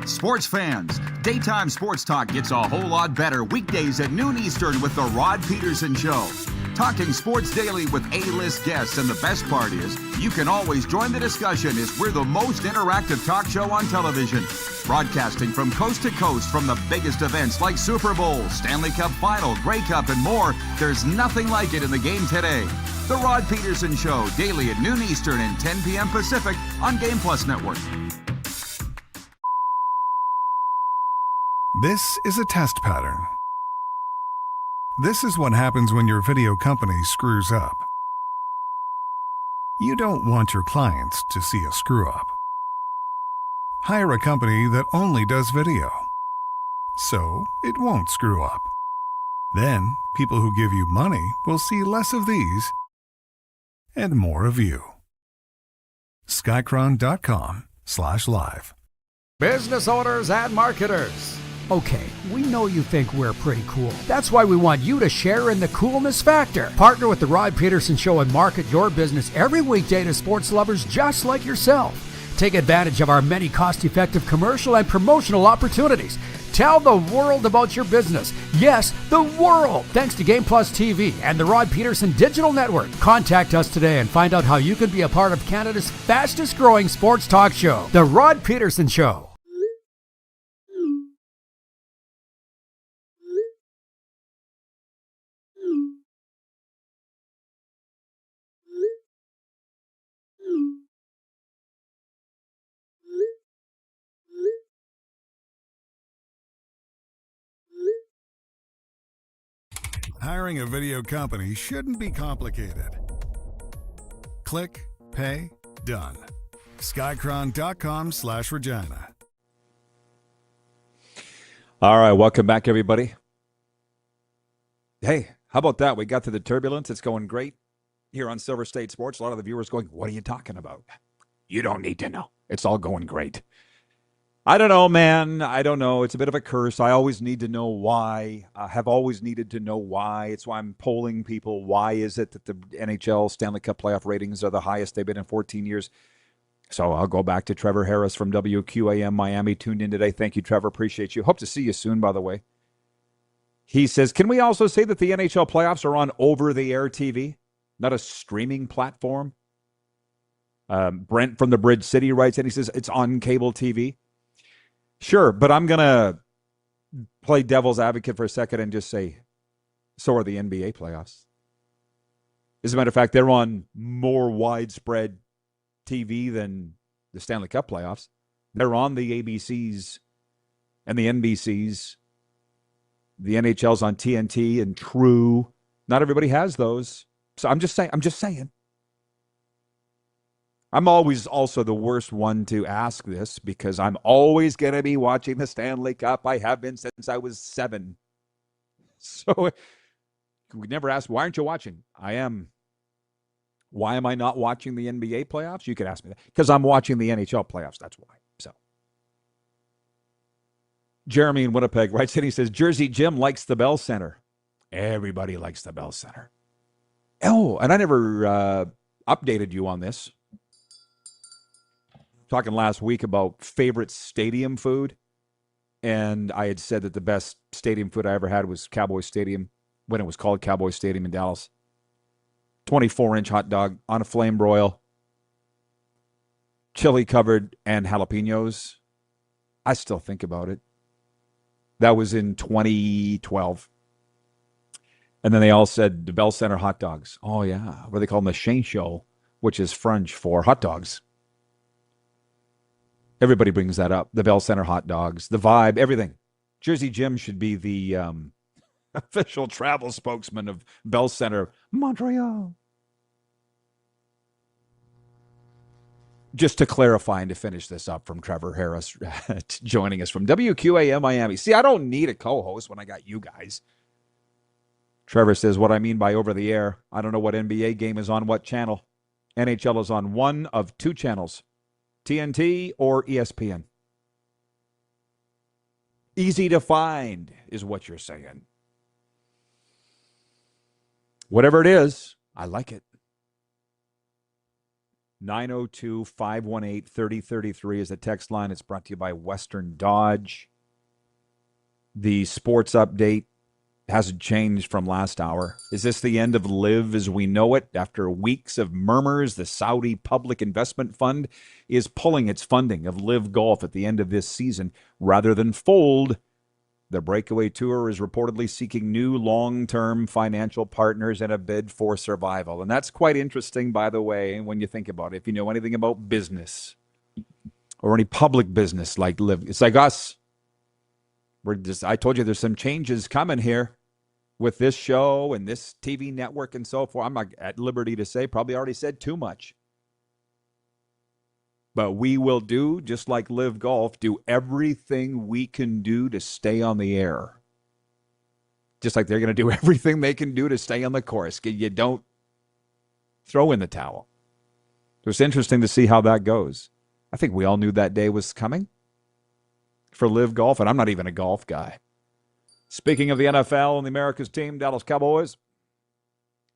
Sports fans, daytime sports talk gets a whole lot better weekdays at noon Eastern with The Rod Pedersen Show. Talking sports daily with A-list guests, and the best part is, you can always join the discussion as we're the most interactive talk show on television. Broadcasting from coast to coast from the biggest events like Super Bowl, Stanley Cup Final, Grey Cup, and more, there's nothing like it in the game today. The Rod Pedersen Show, daily at noon Eastern and 10 p.m. Pacific on Game Plus Network. This is a test pattern. This is what happens when your video company screws up. You don't want your clients to see a screw-up. Hire a company that only does video, so it won't screw up. Then, people who give you money will see less of these and more of you. Skycron.com/live. Business owners and marketers. Okay, we know you think we're pretty cool. That's why we want you to share in the coolness factor. Partner with the Rod Pedersen Show and market your business every weekday to sports lovers just like yourself. Take advantage of our many cost-effective commercial and promotional opportunities. Tell the world about your business. Yes, the world. Thanks to Game Plus TV and the Rod Pedersen Digital Network. Contact us today and find out how you can be a part of Canada's fastest growing sports talk show, The Rod Pedersen Show. Hiring a video company shouldn't be complicated. Click, pay, done. Skycron.com/Regina. All right, welcome back, everybody. Hey, how about that? We got to the turbulence. It's going great here on Silver State Sports. A lot of the viewers going, what are you talking about? You don't need to know. It's all going great. I don't know, man. I don't know. It's a bit of a curse. I always need to know why. I have always needed to know why. It's why I'm polling people. Why is it that the NHL Stanley Cup playoff ratings are the highest they've been in 14 years? So I'll go back to Trevor Harris from WQAM Miami, tuned in today. Thank you, Trevor. Appreciate you. Hope to see you soon, by the way. He says, can we also say that the NHL playoffs are on over-the-air TV, not a streaming platform? Brent from the Bridge City writes, and he says, it's on cable TV. Sure, but I'm going to play devil's advocate for a second and just say, so are the NBA playoffs. As a matter of fact, they're on more widespread TV than the Stanley Cup playoffs. They're on the ABCs and the NBCs. The NHL's on TNT and True. Not everybody has those. So I'm just saying. I'm always also the worst one to ask this because I'm always going to be watching the Stanley Cup. I have been since I was 7. So we never ask, why aren't you watching? I am. Why am I not watching the NBA playoffs? You could ask me that. Because I'm watching the NHL playoffs. That's why. So Jeremy in Winnipeg writes in, he says, Jersey Jim likes the Bell Center. Everybody likes the Bell Center. Oh, and I never updated you on this. Talking last week about favorite stadium food, and I had said that the best stadium food I ever had was Cowboy Stadium, when it was called Cowboy Stadium in Dallas. 24-inch hot dog on a flame broil, chili covered, and jalapenos. I still think about it. That was in 2012. And then they all said the Bell Center hot dogs. Oh, yeah. What do they call them? The Shane Show, which is French for hot dogs. Everybody brings that up. The Bell Center hot dogs, the vibe, everything. Jersey Jim should be the official travel spokesman of Bell Center, Montreal. Just to clarify and to finish this up from Trevor Harris joining us from WQAM Miami. See, I don't need a co-host when I got you guys. Trevor says, what I mean by over the air, I don't know what NBA game is on what channel. NHL is on one of two channels, TNT or ESPN. Easy to find is what you're saying. Whatever it is, I like it. 902-518-3033 is the text line. It's brought to you by Western Dodge. The sports update hasn't changed from last hour. Is this the end of LIV as we know it? After weeks of murmurs, the Saudi Public Investment Fund is pulling its funding of LIV Golf at the end of this season rather than fold. The Breakaway Tour is reportedly seeking new long-term financial partners in a bid for survival. And that's quite interesting, by the way, when you think about it. If you know anything about business or any public business like LIV, it's like us. I told you there's some changes coming here with this show and this TV network and so forth. I'm not at liberty to say, probably already said too much. But we will do, just like LIV Golf, do everything we can do to stay on the air. Just like they're going to do everything they can do to stay on the course. You don't throw in the towel. So it's interesting to see how that goes. I think we all knew that day was coming for LIV Golf, and I'm not even a golf guy. Speaking of the NFL and the America's team, Dallas Cowboys,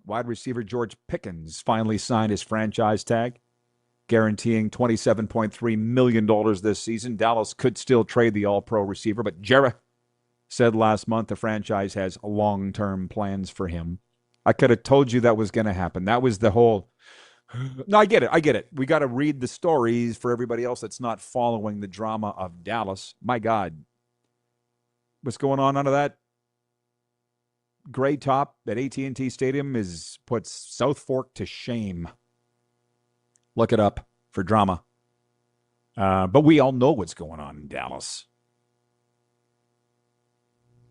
wide receiver George Pickens finally signed his franchise tag, guaranteeing $27.3 million this season. Dallas could still trade the all-pro receiver, but Jerry said last month the franchise has long-term plans for him. I could have told you that was going to happen. That was the whole... No, I get it. We got to read the stories for everybody else that's not following the drama of Dallas. My God. What's going on under that gray top at AT&T Stadium puts South Fork to shame. Look it up for drama. But we all know what's going on in Dallas.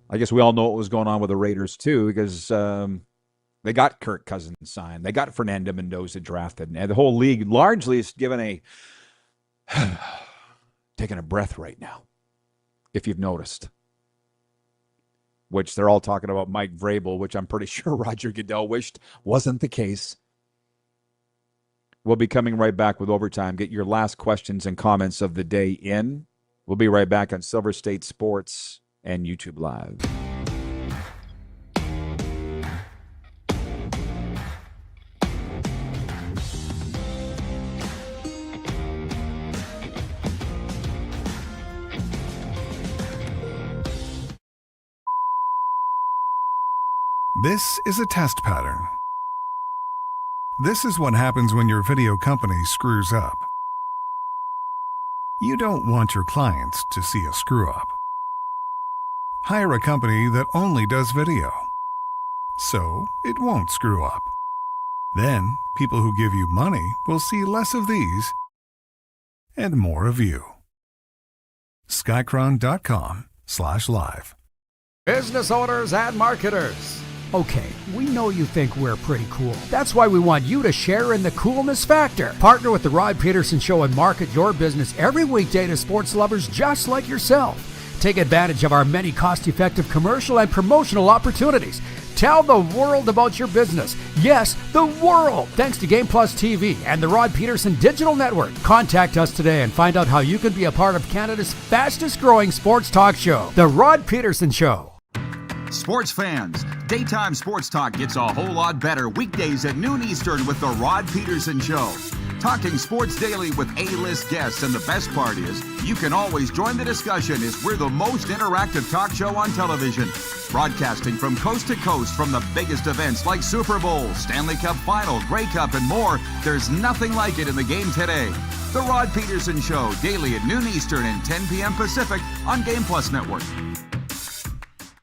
I guess we all know what was going on with the Raiders, too, because they got Kirk Cousins signed. They got Fernando Mendoza drafted. And the whole league largely is given taking a breath right now, if you've noticed. Which they're all talking about Mike Vrabel, which I'm pretty sure Roger Goodell wished wasn't the case. We'll be coming right back with Overtime. Get your last questions and comments of the day in. We'll be right back on Silver State Sports and YouTube Live. This is a test pattern. This is what happens when your video company screws up. You don't want your clients to see a screw-up. Hire a company that only does video, so it won't screw up. Then, people who give you money will see less of these and more of you. Skycron.com/live. Business owners and marketers. Okay, we know you think we're pretty cool. That's why we want you to share in the coolness factor. Partner with The Rod Pedersen Show and market your business every weekday to sports lovers just like yourself. Take advantage of our many cost-effective commercial and promotional opportunities. Tell the world about your business. Yes, the world. Thanks to Game Plus TV and the Rod Pedersen Digital Network. Contact us today and find out how you can be a part of Canada's fastest-growing sports talk show, The Rod Pedersen Show. Sports fans, daytime sports talk gets a whole lot better weekdays at noon Eastern with The Rod Pedersen Show. Talking sports daily with A-list guests, and the best part is, you can always join the discussion as we're the most interactive talk show on television. Broadcasting from coast to coast from the biggest events like Super Bowl, Stanley Cup Final, Grey Cup, and more, there's nothing like it in the game today. The Rod Pedersen Show, daily at noon Eastern and 10 p.m. Pacific on Game Plus Network.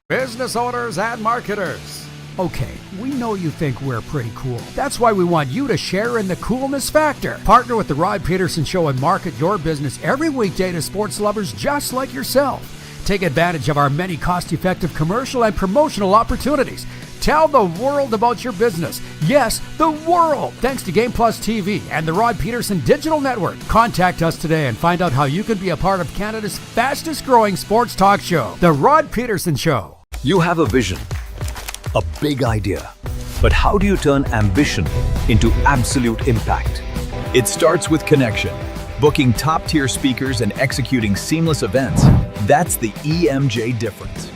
Business owners and marketers. Okay, we know you think we're pretty cool. That's why we want you to share in the coolness factor. Partner with The Rod Pedersen Show and market your business every weekday to sports lovers just like yourself. Take advantage of our many cost-effective commercial and promotional opportunities. Tell the world about your business. Yes, the world. Thanks to Game Plus TV and the Rod Pedersen Digital Network. Contact us today and find out how you can be a part of Canada's fastest growing sports talk show, The Rod Pedersen Show. You have a vision, a big idea. But how do you turn ambition into absolute impact? It starts with connection. Booking top-tier speakers and executing seamless events. That's the EMJ difference.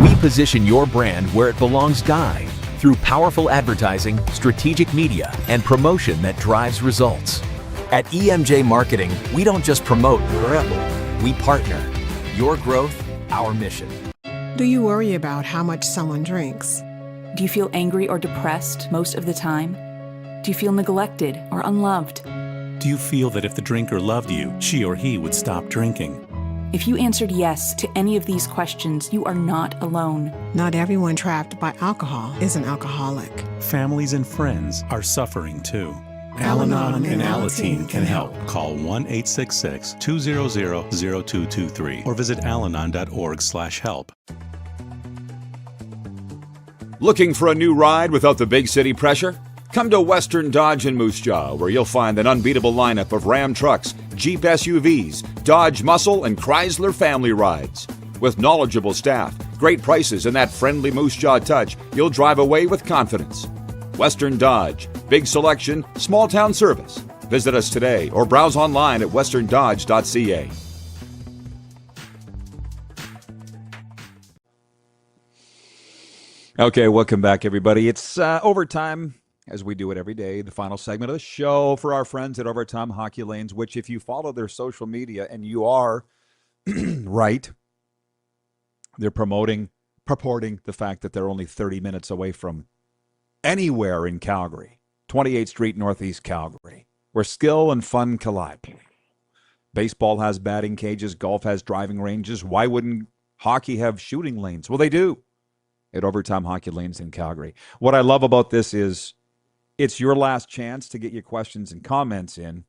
We position your brand where it belongs, Guy, through powerful advertising, strategic media, and promotion that drives results. At EMJ Marketing, we don't just promote, we partner. Your growth, our mission. Do you worry about how much someone drinks? Do you feel angry or depressed most of the time? Do you feel neglected or unloved? Do you feel that if the drinker loved you, she or he would stop drinking? If you answered yes to any of these questions, you are not alone. Not everyone trapped by alcohol is an alcoholic. Families and friends are suffering too. Al-Anon and Alateen can help. Call 1-866-200-0223 or visit alanon.org/help. Looking for a new ride without the big city pressure? Come to Western Dodge in Moose Jaw, where you'll find an unbeatable lineup of Ram trucks, Jeep SUVs, Dodge Muscle, and Chrysler family rides. With knowledgeable staff, great prices, and that friendly Moose Jaw touch, you'll drive away with confidence. Western Dodge, big selection, small town service. Visit us today or browse online at westerndodge.ca. Okay, welcome back, everybody. It's overtime, as we do it every day, the final segment of the show for our friends at Overtime Hockey Lanes, which if you follow their social media, and you are right, they're purporting the fact that they're only 30 minutes away from anywhere in Calgary, 28th Street, Northeast Calgary, where skill and fun collide. Baseball has batting cages, golf has driving ranges. Why wouldn't hockey have shooting lanes? Well, they do at Overtime Hockey Lanes in Calgary. What I love about this is it's your last chance to get your questions and comments in.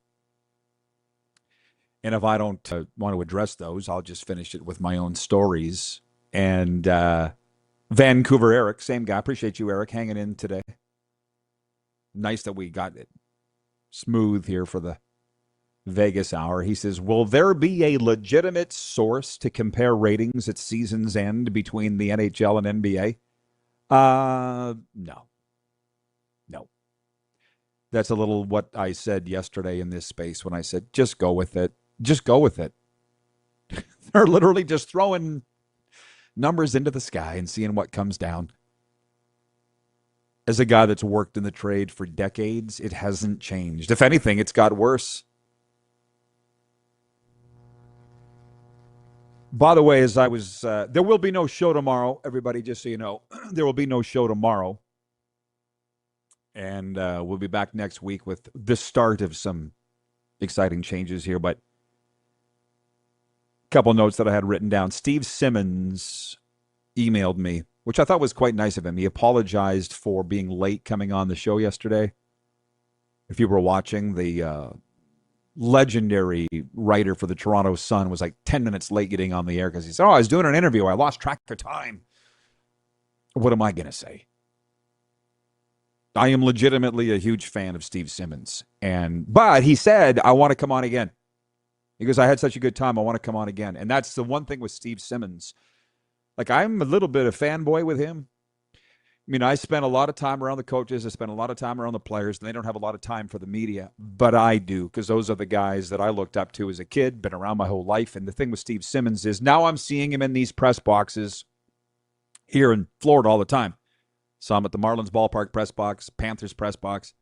And if I don't want to address those, I'll just finish it with my own stories. And Vancouver Eric, same guy. Appreciate you, Eric, hanging in today. Nice that we got it smooth here for the Vegas hour. He says, will there be a legitimate source to compare ratings at season's end between the NHL and NBA? No. That's a little what I said yesterday in this space when I said, just go with it. Just go with it. They're literally just throwing numbers into the sky and seeing what comes down. As a guy that's worked in the trade for decades, it hasn't changed. If anything, it's got worse. By the way, as I was, there will be no show tomorrow, everybody, just so you know. There will be no show tomorrow. And we'll be back next week with the start of some exciting changes here. But a couple notes that I had written down. Steve Simmons emailed me, which I thought was quite nice of him. He apologized for being late coming on the show yesterday. If you were watching, the legendary writer for the Toronto Sun was like 10 minutes late getting on the air because he said, I was doing an interview. I lost track of time. What am I going to say? I am legitimately a huge fan of Steve Simmons. But he said, I want to come on again. He goes, I had such a good time. I want to come on again. And that's the one thing with Steve Simmons. Like, I'm a little bit of fanboy with him. I mean, I spent a lot of time around the coaches. I spent a lot of time around the players, and they don't have a lot of time for the media. But I do, because those are the guys that I looked up to as a kid, been around my whole life. And the thing with Steve Simmons is now I'm seeing him in these press boxes here in Florida all the time. Saw him at the Marlins ballpark press box, Panthers press box.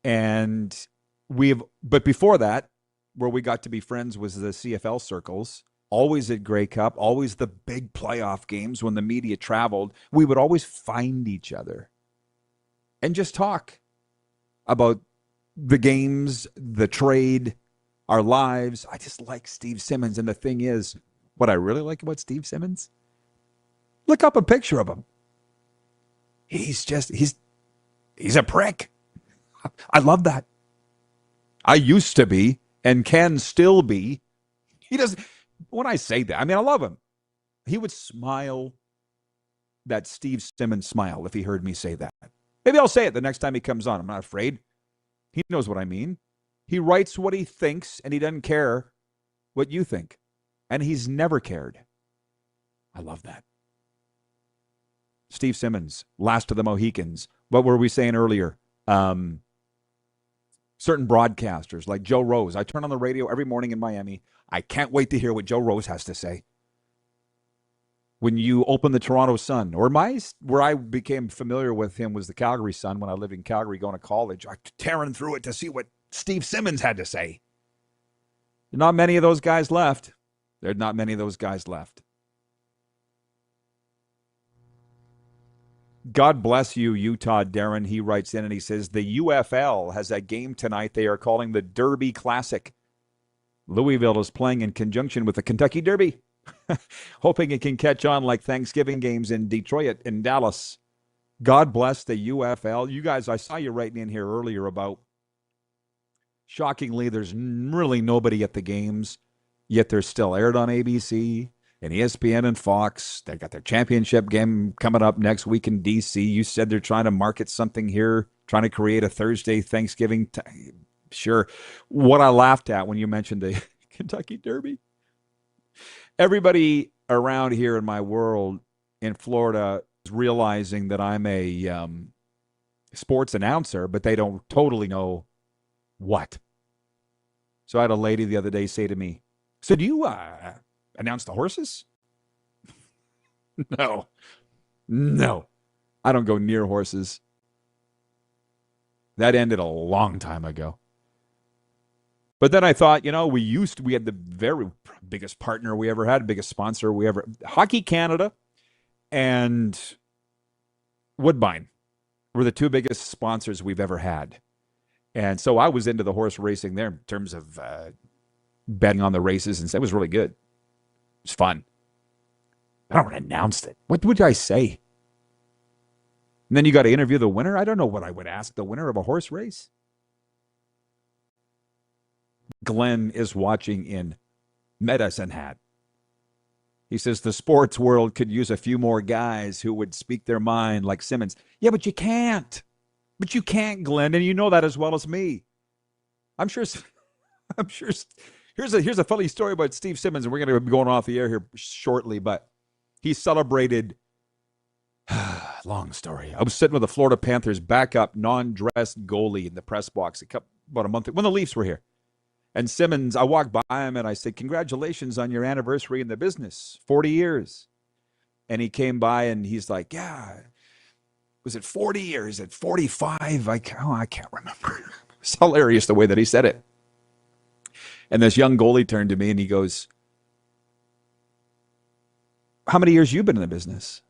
But before that, where we got to be friends was the CFL circles. Always at Grey Cup, always the big playoff games when the media traveled. We would always find each other and just talk about the games, the trade, our lives. I just like Steve Simmons. And the thing is, what I really like about Steve Simmons, look up a picture of him. He's a prick. I love that. I used to be and can still be. He doesn't. When I say that, I mean, I love him. He would smile that Steve Simmons smile if he heard me say that. Maybe I'll say it the next time he comes on. I'm not afraid. He knows what I mean. He writes what he thinks, and he doesn't care what you think. And he's never cared. I love that. Steve Simmons, last of the Mohicans. What were we saying earlier? Certain broadcasters like Joe Rose. I turn on the radio every morning in Miami. I can't wait to hear what Joe Rose has to say. When you open the Toronto Sun, or where I became familiar with him was the Calgary Sun when I lived in Calgary going to college. I tearing through it to see what Steve Simmons had to say. Not many of those guys left. There's not many of those guys left. God bless you, Utah Darren. He writes in and he says, the UFL has a game tonight they are calling the Derby Classic. Louisville is playing in conjunction with the Kentucky Derby. Hoping it can catch on like Thanksgiving games in Detroit and Dallas. God bless the UFL. You guys, I saw you writing in here earlier about, shockingly, there's really nobody at the games, yet they're still aired on ABC and ESPN and Fox. They got their championship game coming up next week in D.C. You said they're trying to market something here, trying to create a Thursday Thanksgiving. Sure. What I laughed at when you mentioned the Kentucky Derby. Everybody around here in my world in Florida is realizing that I'm a sports announcer, but they don't totally know what. So I had a lady the other day say to me, so do you announce the horses? No. I don't go near horses. That ended a long time ago. But then I thought, we had the very biggest partner we ever had, biggest sponsor we ever, Hockey Canada and Woodbine were the two biggest sponsors we've ever had. And so I was into the horse racing there in terms of betting on the races, and it was really good. It was fun. I don't announce it. What would I say? And then you got to interview the winner? I don't know what I would ask the winner of a horse race. Glenn is watching in Medicine Hat. He says the sports world could use a few more guys who would speak their mind like Simmons. Yeah, but you can't. But you can't, Glenn, and you know that as well as me. I'm sure. Here's a funny story about Steve Simmons, and we're going to be going off the air here shortly, but he celebrated. Long story. I was sitting with the Florida Panthers backup non-dressed goalie in the press box about a month when the Leafs were here. And Simmons, I walked by him and I said, congratulations on your anniversary in the business, 40 years. And he came by and he's like, yeah, was it 40 or is it 45? I can't remember. It's hilarious the way that he said it. And this young goalie turned to me and he goes, how many years you been in the business?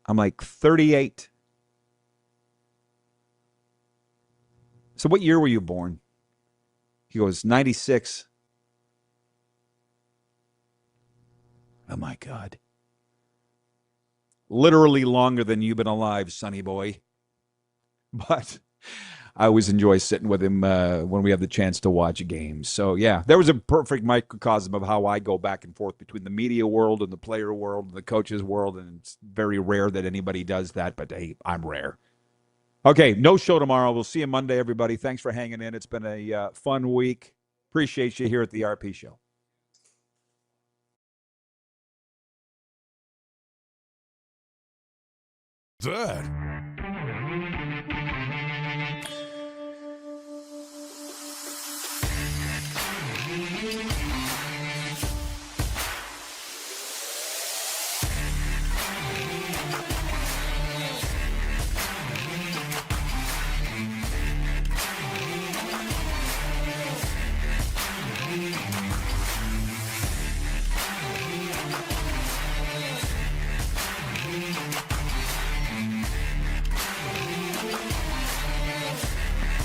I'm like, 38. So what year were you born? He goes, 96. Oh, my God. Literally longer than you've been alive, sonny boy. But I always enjoy sitting with him when we have the chance to watch games. So, yeah, there was a perfect microcosm of how I go back and forth between the media world and the player world and the coaches world, and it's very rare that anybody does that, but, hey, I'm rare. Okay, no show tomorrow. We'll see you Monday, everybody. Thanks for hanging in. It's been a fun week. Appreciate you here at the RP Show. That.